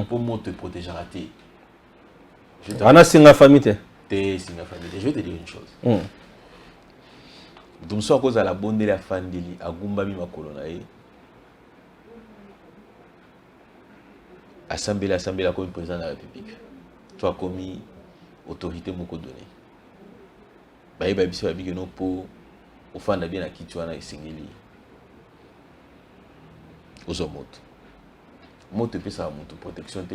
Pour moi te protégera. On a singa famille. Je vais te dire une chose. Donc, soit à cause de la bonne de la famille, à Gumbami Makolonae, Assemblée comme président de la République, tu as commis autorité beaucoup donné. Baï baï bisi babi que non pour au fan de bien à qui tu as na singeli. Aux hommes. Moi, te ça mon protection,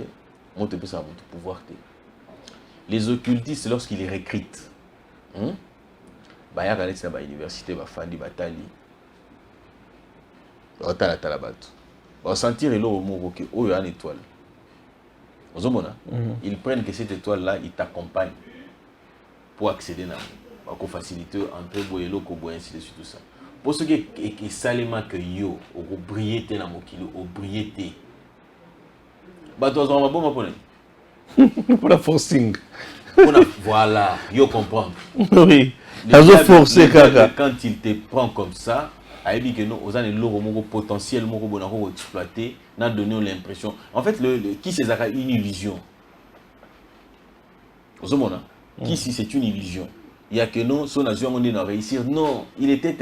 moi, te ça mon pouvoir. Les occultistes, lorsqu'ils recrutent, bah, il y a une université, bah, Fandi, Batali, bah, bah, sentir le mot que oh, il y a une étoile. Ils prennent que cette étoile-là, ils t'accompagnent pour accéder à pour faciliter entre boyelo, kobo, ainsi de suite, tout ça. Pour ce qui est salement que yo, au briller dans mon kilo, au briller. Bah, toi, on va bon m'appeler. Pour la forcing. Voilà, yo comprendre. Oui. Forcé, quand il te prend comme ça, il dit que nous, on a le potentiel, on exploiter, on a donné l'impression. En fait, qui c'est une illusion. Qui si c'est une illusion. Il y a que nous, son nation, on est dans réussir. Non, il était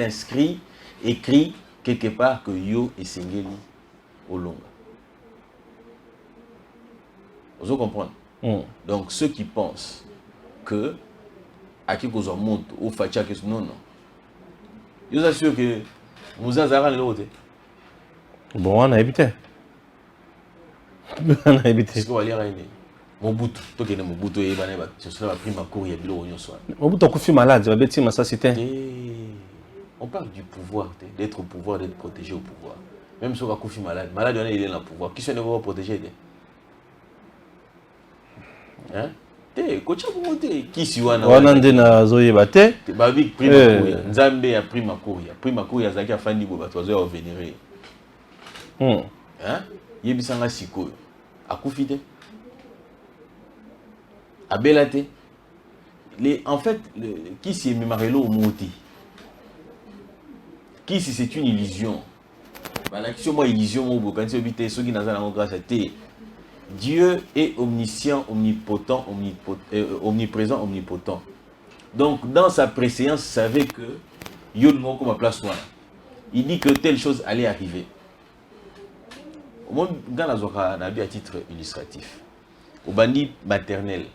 écrit quelque part que yo et Sengeli au long. Vous comprenez? Donc, ceux qui pensent que à qui qu'on monte ou fatia que non, je vous assure que nous avons l'autre. Bon, on a évité. On a évité. Parce qu'on va lire mon bout, toi qui es mon bout, ce sera pris ma cour, il y a bilo on soit. Mon bout, on malade, je vais bêtir ma société. On On parle du pouvoir, d'être au pouvoir, d'être protégé au pouvoir. Même si on va coucher malade, malade, il est dans le pouvoir. Qui ne va protéger? Hein? Coach, qui si on a Wanande na zoye bate. Babi prima kuya. Nzambe ya prima kuya. Prima kuya zaki afandi bo batwazo ya vénérer. Hein? Yebisanga sikoyo. Akufite. Abelate. En fait, qui si Marelo au moti. Qui si c'est une illusion. Voilà, qui moi illusion au bout. Quand tu habites, ceux qui n'ont pas grâce à te. Dieu est omniscient, omnipotent, omniprésent, omnipotent. Donc, dans sa préséance, il savait que il dit que telle chose allait arriver. Au moins, dans la Zora, on a vu à titre illustratif. Au bandit maternel,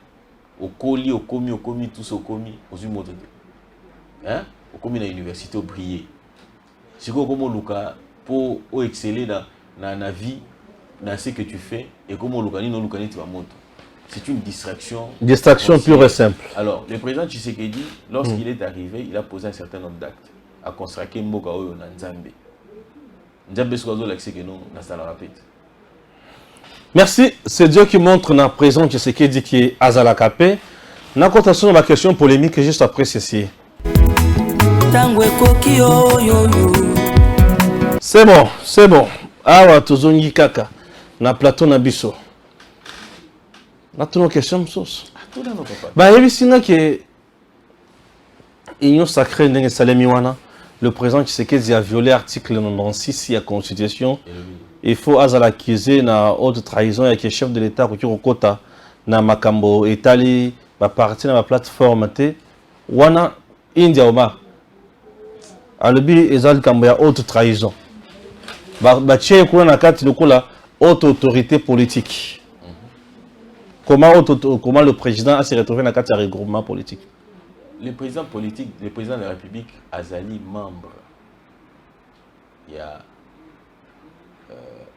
au colis, au commis, tous au commis, aux humains. Hein? Au commis dans l'université, au briller. C'est quoi comme Luka pour exceller dans la vie, dans ce que tu fais, et comment Lukani tu vas monter. C'est une distraction. Distraction pure et simple. Alors, le président Tshisekedi, lorsqu'il est arrivé, il a posé un certain nombre d'actes à construire Mboka Oyo na Nzambe. Nzambe Swazo l'accès que nous, ça le répète. Merci. C'est Dieu qui montre dans le président Tshisekedi qui est Azalakapé. Nous avons une question polémique juste après ceci. C'est bon, c'est bon. Awa tozongi kaka na plateau na biso. Na tono question msos. Ba yebisinga ke Union sacrée ndenge salemi wana, le président Tshisekedi a violé l'article 96 de la Constitution. Il faut azala accuser na haute trahison ya ke chef de l'État ko kota na makambo etali ba parti na ba plateforme te wana India Omar. Alobi ezali kambo ya haute trahison. Bachie kuna na kati lokola haute autorité politique. Comment le président s'est retrouvé dans la carte de regroupement politique? Le président politique, le président de la République, Azali membre. Il y a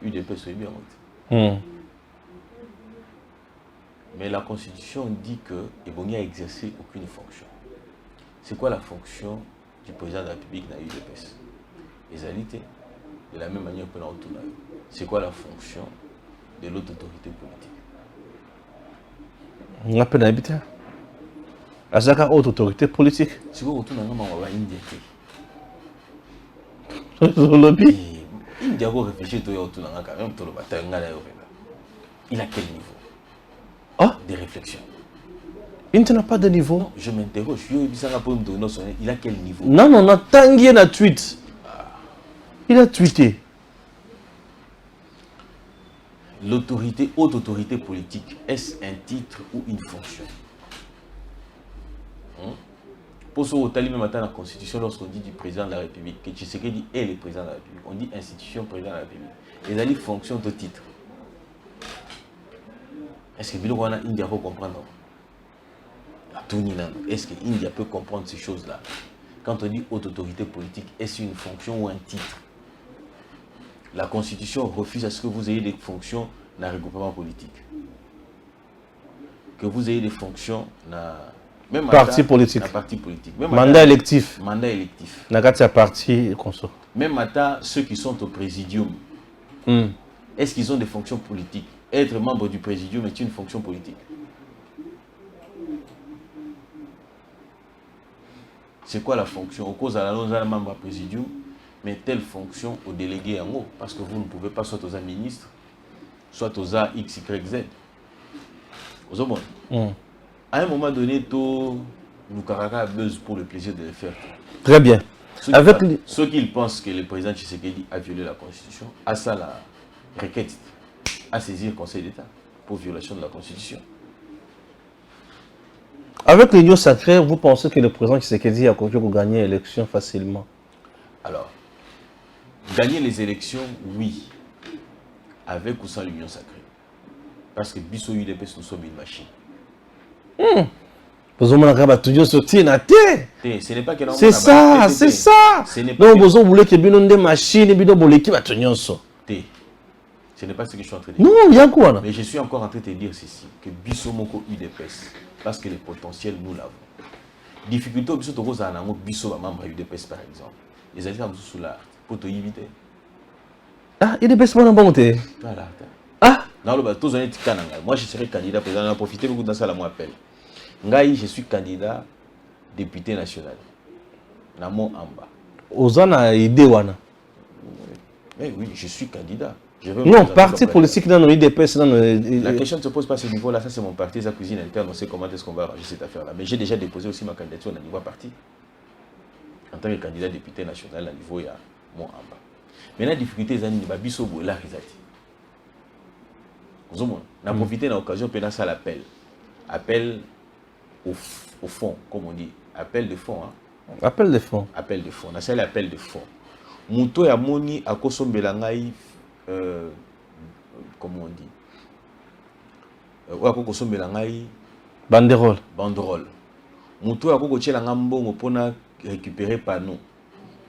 UDPS bien. Mais la Constitution dit qu'il n'y a exercé aucune fonction. C'est quoi la fonction du président de la République dans l'UDPS? Égalité. De la même manière que dans tout. C'est quoi la fonction de l'autre autorité politique? On a peine d'habiter. Azaka haute autorité politique. C'est quoi autour d'un moment on va India? Le lobby. India va réfléchir autour d'un quand même tout le bataille. Il a quel niveau? Ah, des réflexions. India n'a pas de niveau. Non, je m'interroge. Il a quel niveau? Non, non, non. Tanguy a tweet. Il a tweeté. L'autorité, haute autorité politique, est-ce un titre ou une fonction? Pour ce qui est même dans la Constitution, lorsqu'on dit du président de la République, que Tshisekedi est le président de la République, on dit institution président de la République. Et ça dit fonction de titre. Est-ce que l'India peut comprendre? Est-ce que l'India peut comprendre ces choses-là? Quand on dit haute autorité politique, est-ce une fonction ou un titre? La Constitution refuse à ce que vous ayez des fonctions dans le regroupement politique. Que vous ayez des fonctions dans même parti politique. Même mandat électif. Mandat électif. Dans parti conso. Même à ceux qui sont au présidium. Est-ce qu'ils ont des fonctions politiques? Être membre du présidium est une fonction politique. C'est quoi la fonction? Au cause de la membre du présidium, mais telle fonction au délégué en haut, parce que vous ne pouvez pas soit aux ministres, soit aux X, Y, Z. À un moment donné, tout nous caractère buzz pour le plaisir de le faire. Très bien. Ceux qui pensent que le président Tshisekedi a violé la Constitution, à ça la requête, à saisir le Conseil d'État pour violation de la Constitution. Avec l'Union sacrée, vous pensez que le président Tshisekedi a continué pour gagner l'élection facilement? Alors, gagner les élections, oui, avec ou sans l'Union sacrée. Parce que Bisso UDPS, nous sommes une machine. Ce n'est pas que c'est ça, c'est ça. Donc, vous voulez que Bino des machines et Bino Boleki va tenir ça. Ce n'est pas ce que je suis en train de dire. Non, il y a quoi là? Mais je suis encore en train de te dire ceci, que Bisso Moko UDPS, parce que le potentiel, nous l'avons. Difficulté, Bisso Toko Zanamo, Bisso va membre UDPS par exemple. les alliés sous l'art pour te éviter. Ah, il est best bon monter. Voilà. Ah, dans le bateau, moi je serai candidat président. On a profité beaucoup dans ça, là, moi appelle. Ngaï, je suis candidat député national. Namo Amba. Ozana idée wana. Mais oui, je suis candidat. Non, parti politique dans nos IDPS. La question ne se pose pas à ce niveau-là. Ça, c'est mon parti, sa cuisine interne. On sait comment est-ce qu'on va arranger cette affaire-là. Mais j'ai déjà déposé aussi ma candidature au niveau parti. En tant que candidat député national, à niveau, il y a mon Amba. Mais la difficulté, c'est que Bisso Bouela Rizati. On a profité de l'occasion pour ça l'appel. Appel au fond, comme on dit. Appel de fond. Hein? Appel de fond. Appel de fond. On a ça l'appel de fond. Mouto ya moni à Kosombelangaï. Comment on dit Wako Kosombelangaï. Banderole. Banderole. Mouto ya Koko Tchelanga Mbongo pour récupérer panneau.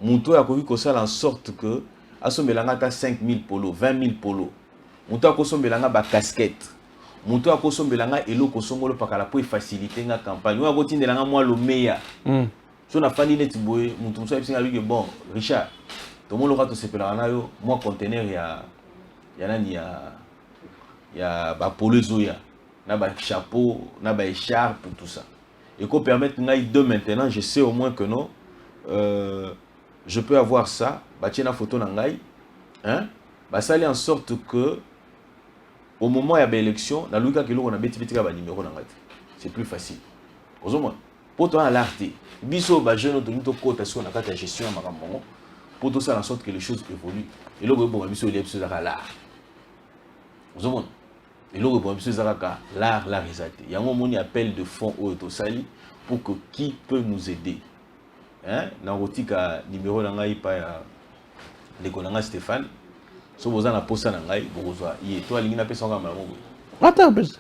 Mouto ya Koko Kosala en sorte que Asombelanga ta 5000 polos, 20 000 polos. Mouto ya Kosombelanga ba casquette. Mouto ya Kosombelanga elo Kosongolo pakala pour faciliter la campagne. Ou ya Kotindelanga moi le meilleur. So na fandi neti boye, mouto mso epsinga lui que bon, Richard, tout le monde aura tout sepelanga yo, moi conteneur ya nani ya ba polo zoya, na ba chapeau, na ba écharpe tout ça. Et qu'on permette de maintenant, je sais au moins que non, je peux avoir ça, bah tiens la photo nangai, hein, bah ça allait en sorte que au moment où il y a l'élection, dans le cas que l'on a bêti ba numéro nangai, c'est plus facile. Aux moins, pour toi à l'arté, biso bah jeune auto côté sur la carte de gestion à makambo, pour tout ça en sorte que les choses évoluent. Et là bon biso il y a biso à l'art. Aux moins, et là bon biso à l'art réalité. Il y a un moment où appel de fonds au sali pour que qui peut nous aider. Hein, dans le numéro nangai pa ya Lekonanga Stéphane, so vous en a posé nangai, vous reçoit. Il est toi l'ingina pesa ngamba malamu. Attends plus.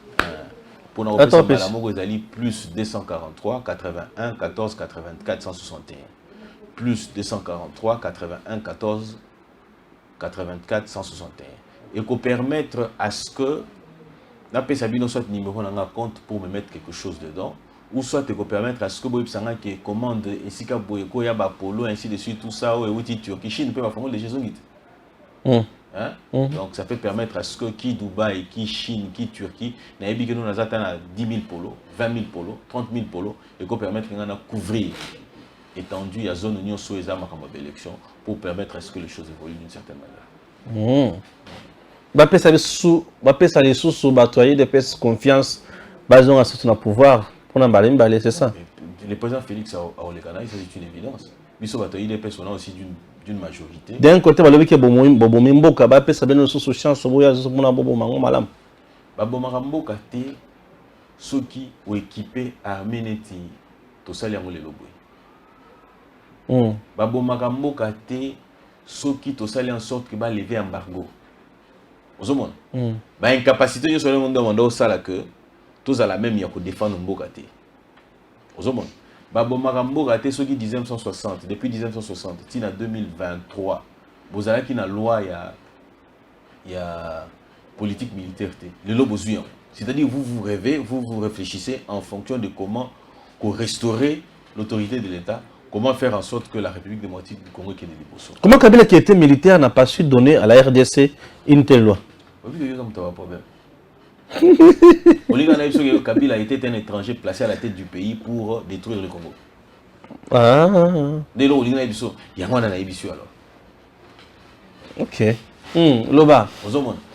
Pour nous pesa malamu ezali plus 243 81 14 84 161. Plus 243 81 14 84 161. Et qu'on permettre à ce que na pesa bino soit numéro nanga compte pour me mettre quelque chose dedans. Ou soit te permettre à ce que Boïb Sanga qui commande ainsi qu'à Boyeko, Yaba Polo, ainsi de suite, tout ça, ou Outi Turquie, Chine peut faire les Jésus. Donc ça peut permettre à ce que qui Dubaï, qui Chine, qui Turquie, n'aille que nous avons 10 000 polos, 20 000 polos, 30 000 polos, et qu'on permette de couvrir étendu la zone union sous les armes comme élection pour permettre à ce que les choses évoluent d'une certaine manière. Bapé ça les sous, batoyer des personnes confiance, basons à ce pouvoir. C'est ça. Le président Félix Aolekana, c'est une évidence. Il est personnel aussi d'une majorité. D'un côté, il y a Bobo Mimboka, Bapé Sabino sous chance, Bobo Mango Malam. Babo Maramboka, ceux qui ont équipé armée neti, tout ça, les lobby. Babo Maramboka, ceux qui tout ça, en sorte que va lever embargo. Vous avez une incapacité de se demander au salaire que. Tous à la même, il y a que défendre Mbokate. Aux hommes, Babo Maramboka, ceux qui disaient 1960, depuis 1960, il y a 2023, vous avez une loi, il y a politique militaire. Le lobo zuyan. C'est-à-dire, vous rêvez, vous réfléchissez en fonction de comment restaurer l'autorité de l'État, comment faire en sorte que la République démocratique du Congo qui est des Bosso. Comment Kabila qui était militaire n'a pas su donner à la RDC une telle loi? Oui, il y a un problème. Kabila a été un étranger placé à la tête du pays pour détruire le Congo. Dès lors, il y a un émission alors. Ok. Loba.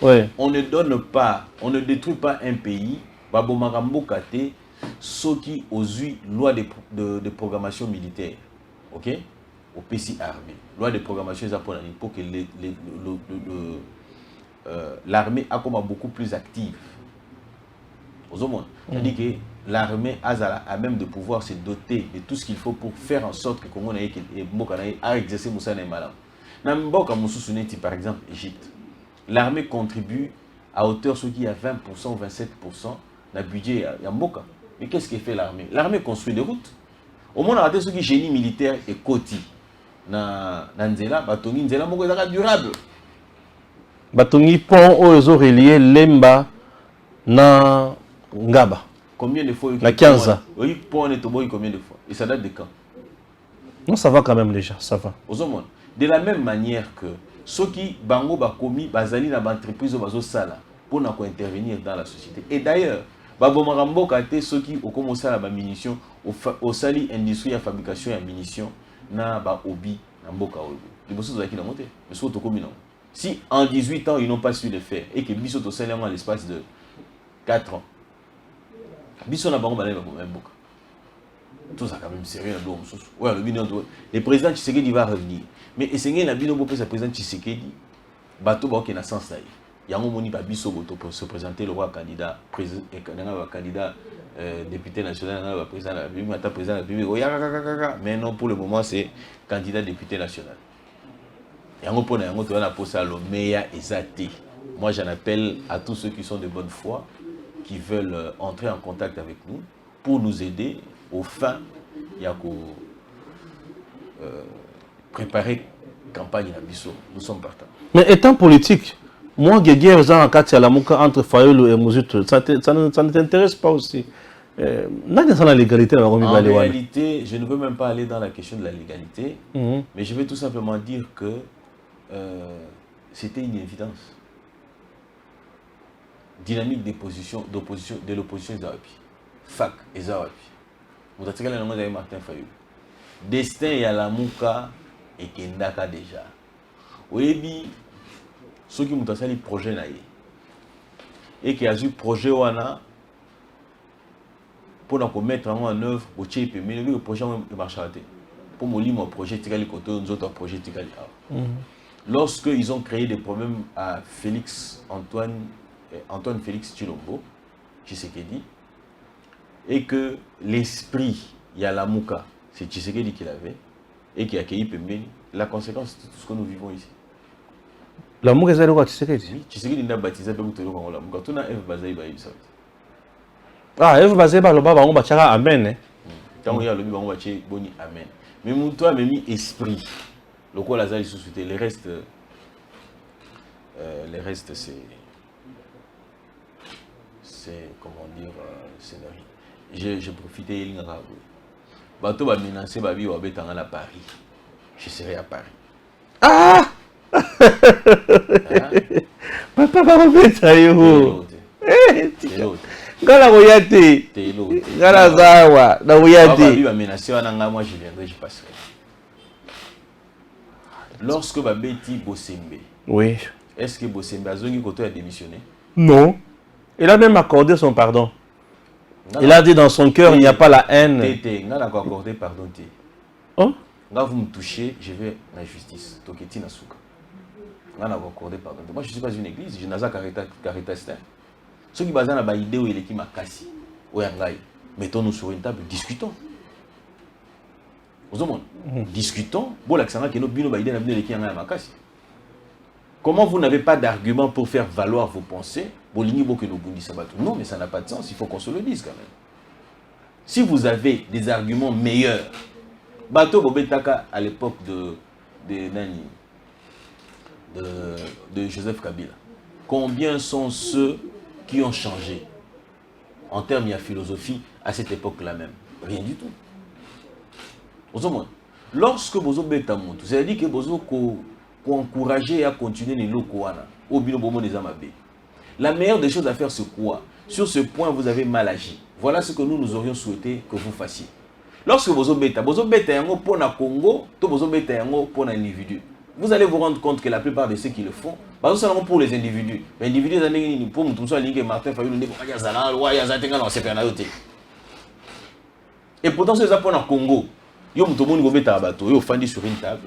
Ouais. On ne donne pas, on ne détruit pas un pays. Babo Marambo Kate, ceux qui ont eu loi de programmation militaire. Ok? Au PC armé. Loi de programmation japonaise pour que l'armée a comme beaucoup plus active. C'est-à-dire que l'armée a même de pouvoir se doter de tout ce qu'il faut pour faire en sorte que le Congo a exercé Moussa Nemalam. Par exemple, Égypte, l'armée contribue à hauteur ce qui a 20% ou 27% dans le budget de Mboka. Mais qu'est-ce que fait l'armée? L'armée construit des routes. Au moins, on a raté ce qui est génie militaire et côté. Dans Nzela, Batongi Nzela, c'est durable. Batongi pont aux reliés Lemba na Ngaba. Combien de fois? La 15 ans. Oui, pont est tombé combien de fois? Et ça date de quand? Non, ça va quand même déjà, ça va. De la même manière que ceux qui bango ba commis bazali na ba entreprise bazo sala pour intervenir dans la société. Et d'ailleurs, Babomarambo kate ceux qui ont commencé à la munition au sali industrie à fabrication et munitions na ba obi na mboka oyo. Les bosso zaki na monter. Mais surtout comme non. Si en 18 ans ils n'ont pas su le faire et que biso to sali en l'espace de 4 ans. Biso na bango balé ba mboka. Tout ça quand même sérieux dans le ouais, le président Tshisekedi va revenir. Mais essayez la bino pour le président Tshisekedi bateau ba qui na sens là. Yango moni ba biso boto pour se présenter le roi candidat président candidat député national président de la République, président de la République. Mais non, pour le moment c'est candidat député national. Yango pona yango to na posa lo meya ezate. Moi j'en appelle à tous ceux qui sont de bonne foi qui veulent entrer en contact avec nous pour nous aider au fin, il y a préparer campagne à Bissau. Nous sommes partants. Mais étant politique, moi, Guégué, entre Fayolo et Mouzoutou, ça ne t'intéresse pas aussi. En réalité, je ne veux même pas aller dans la question de la légalité, mais je vais tout simplement dire que c'était une évidence. Dynamique d'opposition de l'opposition Zawapi. FAC et Zawapi. Vous avez dit Martin Fayulu. Destin et Alamuka et Kendaka déjà. Oui, ceux qui ont fait projet et qui ont eu projet wana pour mettre en œuvre au Tchèque, mais le projet marche pour mon projet Tigali Koto, nous autres projet Tigali. Lorsque ils ont créé des problèmes à Antoine Félix Tshilombo, Tshisekedi, et que l'esprit Yalamuka, c'est Tshisekedi qui l'avait, et qui a accueilli Pembeni, la conséquence de tout ce que nous vivons ici. L'amour est quoi Tshisekedi? Oui, Tshisekedi n'a baptisé Pembeni comme Lamuka. Tout n'a F Bazaï Baïbisa. Ah, F Bazaï Baloba, on va tirer Amen. Tant il y a le but, on va tirer Boni Amen. Mais mon toi, même esprit, le quoi Lazare société, les restes c'est comment dire, scénario. Je profitais de l'Inga. Bateau va menacer Babi ou Abetanga à Paris. Je serai à Paris. Ah! Papa va remettre à yo. Gala royate. Gala zawa. La royate. Babi va menacer moi je viendrai, je passerai. Lorsque Babeti Bosembe. Oui. Est-ce que Bosembe a zongi koto a démissionné? Non. Il a même accordé son pardon. Il a dit dans son cœur, il n'y a pas la haine. Il n'a pas accordé pardon. Oh? Quand vous me touchez, je vais à la justice. Toketi Nasuka. Il n'a pas accordé pardon. Moi, je ne suis pas une église, je n'ai pas Caritas. Ceux qui basent dans la idée où il est qui m'a cassé, mettons-nous sur une table, discutons. Discutons. Comment vous n'avez pas d'argument pour faire valoir vos pensées? Non, mais ça n'a pas de sens, il faut qu'on se le dise quand même. Si vous avez des arguments meilleurs, Bato Bobetaka à l'époque de Joseph Kabila, combien sont ceux qui ont changé en termes de philosophie à cette époque-là même? Rien du tout. Lorsque vous avez c'est-à-dire que vous encourager à continuer les locaux au binobomo des amabés. La meilleure des choses à faire, c'est quoi? Sur ce point, vous avez mal agi. Voilà ce que nous aurions souhaité que vous fassiez. Lorsque vous êtes pour le Congo, vous êtes pour l'individu. Vous allez vous rendre compte que la plupart de ceux qui le font, c'est pour les individus. Les individus, pour Martin Fayulu, et pourtant, c'est ça pour le Congo. Vous fandi sur une table,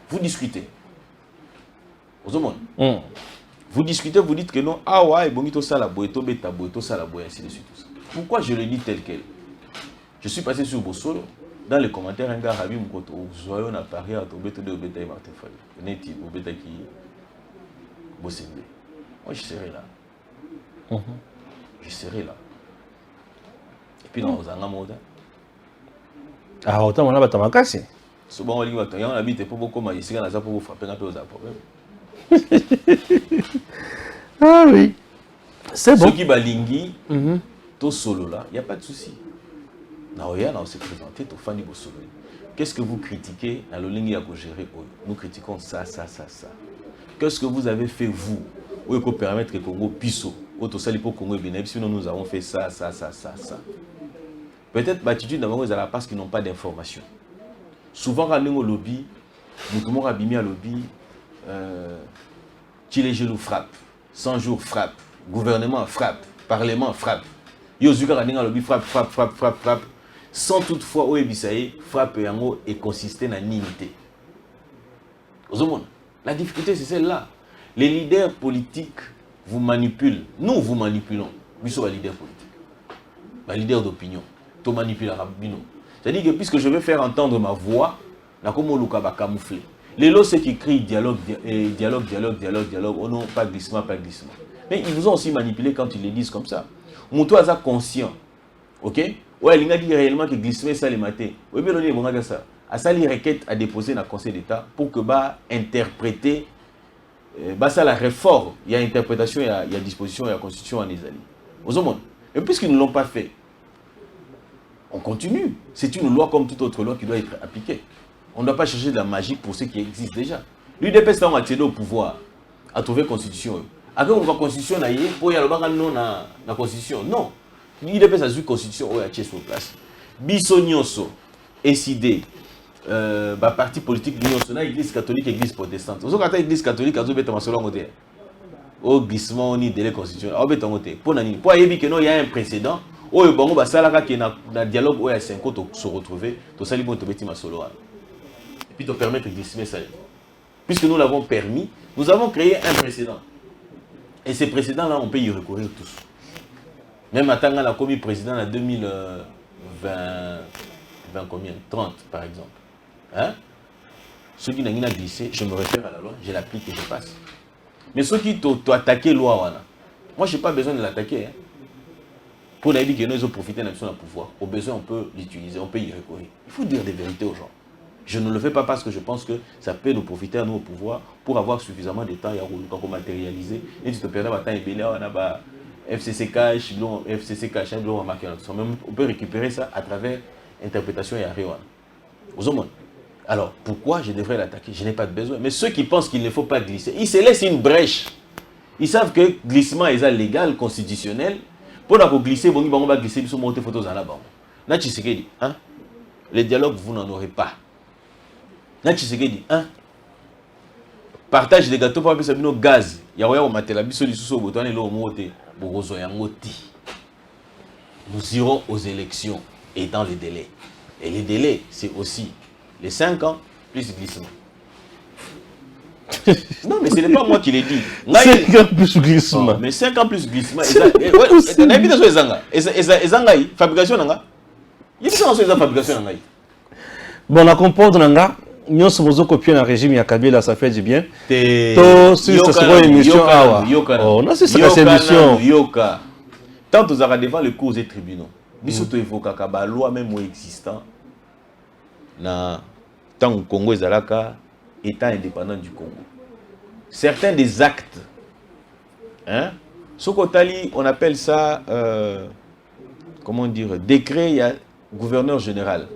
vous discutez. Vous discutez, vous dites que non, ah ouais, bonito salaboeto, beta boeto salaboe, ainsi de suite. Pourquoi je le dis tel quel? Je suis passé sur Bossolo, dans les commentaires, un gars Habib Mkoto, Zoyon à Paris, à Tobeto de Obeta et Martin Fayulu. Neti, Obeta qui Bossembe. Moi, je serai là. Je serai là. Et puis, dans un amoda. Ah, autant on a battu ma casse. Souvent, on dit que on habite pour beaucoup, mais ici, on a ça pour vous frapper un peu aux problèmes. Ah oui. C'est bon. Ceux qui balingi, tout solo là, il n'y a pas de souci. On s'est présenté, tout fan du solo. qu'est-ce que vous critiquez dans le ligne à gérer? Nous critiquons ça, ça, ça, ça. Qu'est-ce que vous avez fait, vous, pour permettre que le Congo puisse, pour Congo et sinon nous avons fait ça, ça, ça, ça, ça. Peut-être l'attitude d'abord parce qu'ils n'ont pas d'informations. Souvent, quand on lobby, nous avons mis à lobby, Chilegelou frappe, 100 jours frappe, gouvernement frappe, parlement frappe. Yozuka a lobby frappe, frappe, frappe, frappe, frappe, sans toutefois, frappe et consister dans l'unité. La difficulté, c'est celle-là. Les leaders politiques vous manipulent. Nous, vous manipulons. Nous sommes les leaders politiques. Les leaders d'opinion. Tout manipule. C'est-à-dire que puisque je veux faire entendre ma voix, la Komoluka va camoufler. Les lots, c'est qui crient dialogue, dialogue, dialogue, dialogue, dialogue. Oh non, pas de glissement, pas de glissement. Mais ils vous ont aussi manipulé quand ils les disent comme ça. Moutou a conscient. Ok? Ouais, il a dit réellement que glissement, ça les maté. Oui, mais on a dit ça. À ça, les requêtes à déposer dans le Conseil d'État pour que interpréter ça la réforme. Il y a interprétation, il y a disposition, il y a constitution en Isali. Aux hommes. Et puisqu'ils ne l'ont pas fait, on continue. C'est une loi comme toute autre loi qui doit être appliquée. On ne doit pas chercher de la magie pour ce qui existe déjà. L'UDPS a accédé au pouvoir, à trouver constitution. Après, on va constitution, pour y aller non la constitution. Non. L'UDPS a eu constitution, on a sur place. Bissonioso, SID, parti politique de l'Union, l'église catholique et l'église protestante. Vous avez l'église catholique, vous avez un au glissement, ni délai constitutionnel. Pour dire qu'il y a un précédent, où il y a un dialogue où il y a 5 ans se retrouver, tout ça, il y a un solo. Et puis de permettre de glisser ça. Puisque nous l'avons permis, nous avons créé un précédent. Et ces précédents-là, on peut y recourir tous. Même à Tanga, la commis président en 2020, combien 30 par exemple. Hein? Ceux qui n'ont pas glissé, je me réfère à la loi, je l'applique et je passe. Mais ceux qui t'ont attaqué la loi, moi je n'ai pas besoin de l'attaquer. Hein. Pour dire que nous avons profité de notre pouvoir, au besoin on peut l'utiliser, on peut y recourir. Il faut dire des vérités aux gens. Je ne le fais pas parce que je pense que ça peut nous profiter à nous au pouvoir pour avoir suffisamment de temps pour matérialiser. Et tu te perds temps et on a FCC cash, FCC cash, on peut récupérer ça à travers interprétation et arrêt. Alors, pourquoi je devrais l'attaquer? Je n'ai pas de besoin. Mais ceux qui pensent qu'il ne faut pas glisser, ils se laissent une brèche. Ils savent que glissement est légal, constitutionnel. Pour glisser, on va glisser, ils sont montés photos en là-bas. Là, tu sais dit, hein? Les dialogues, vous n'en aurez pas. Là, tu sais dit, hein? Partage des gâteaux pour appeler ça gaz. Il y a un matériel, nous irons aux élections et dans les délais. Et les délais, c'est aussi les 5 ans plus glissement. Non, mais ce n'est pas moi qui l'ai dit. 5 ans plus glissement. Non, mais 5 ans plus glissement. Fabrication. Il y a une fabrication. Bon, on comprend que nous sommes copiés dans le régime Yakabila, ça fait du bien. C'est une émission. Oh, non, c'est cette émission. Tant que vous avez devant les cours et tribunaux, nous sommes évoqués la loi même existant dans tant que le Congo est État indépendant du Congo. Certains des actes, hein, on appelle ça, comment dire, décret, il y a gouverneur général.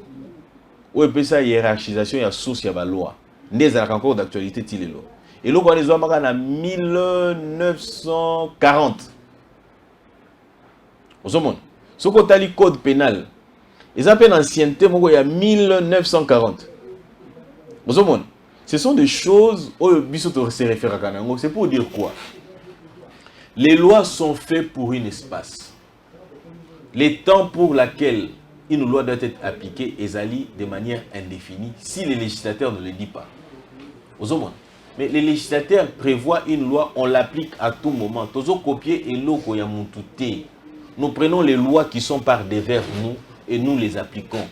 Ou il y a ça hiérarchisation, il y a source, il y a la loi. Il y a encore d'actualité, il y a et là, on est en 1940. Ce qu'on a le code pénal, ils appellent l'ancienneté, il y a 1940. Ce sont des choses où se réfère à Kanango. C'est pour dire quoi? Les lois sont faites pour un espace. Les temps pour lesquels une loi doit être appliquée est allé de manière indéfinie si le législateur ne le dit pas. Mais les législateurs prévoient une loi, on l'applique à tout moment. Copier et l'eau nous prenons les lois qui sont par devers nous et nous les appliquons.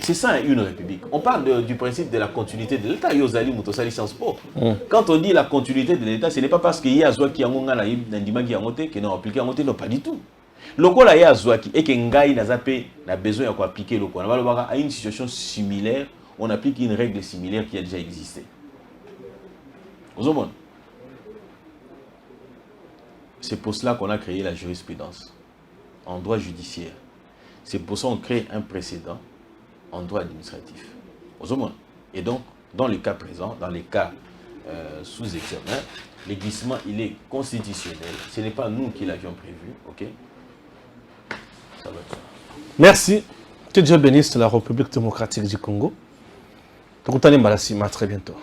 C'est ça une république. On parle du principe de la continuité de l'État. Quand on dit la continuité de l'État, ce n'est pas parce qu'il y a Zouaki qui n'ont appliqué, non, pas du tout. Le cas là, il y a Zouaki et que Ngaï n'a besoin d'appliquer le cas. À une situation similaire, on applique une règle similaire qui a déjà existé. C'est pour cela qu'on a créé la jurisprudence en droit judiciaire. C'est pour ça qu'on crée un précédent en droit administratif. Aux moins. Et donc, dans le cas présent, dans les cas sous examen, le glissement, il est constitutionnel. Ce n'est pas nous qui l'avions prévu, ok? Ça va être ça. Merci. Que Dieu bénisse la République démocratique du Congo. Très bientôt.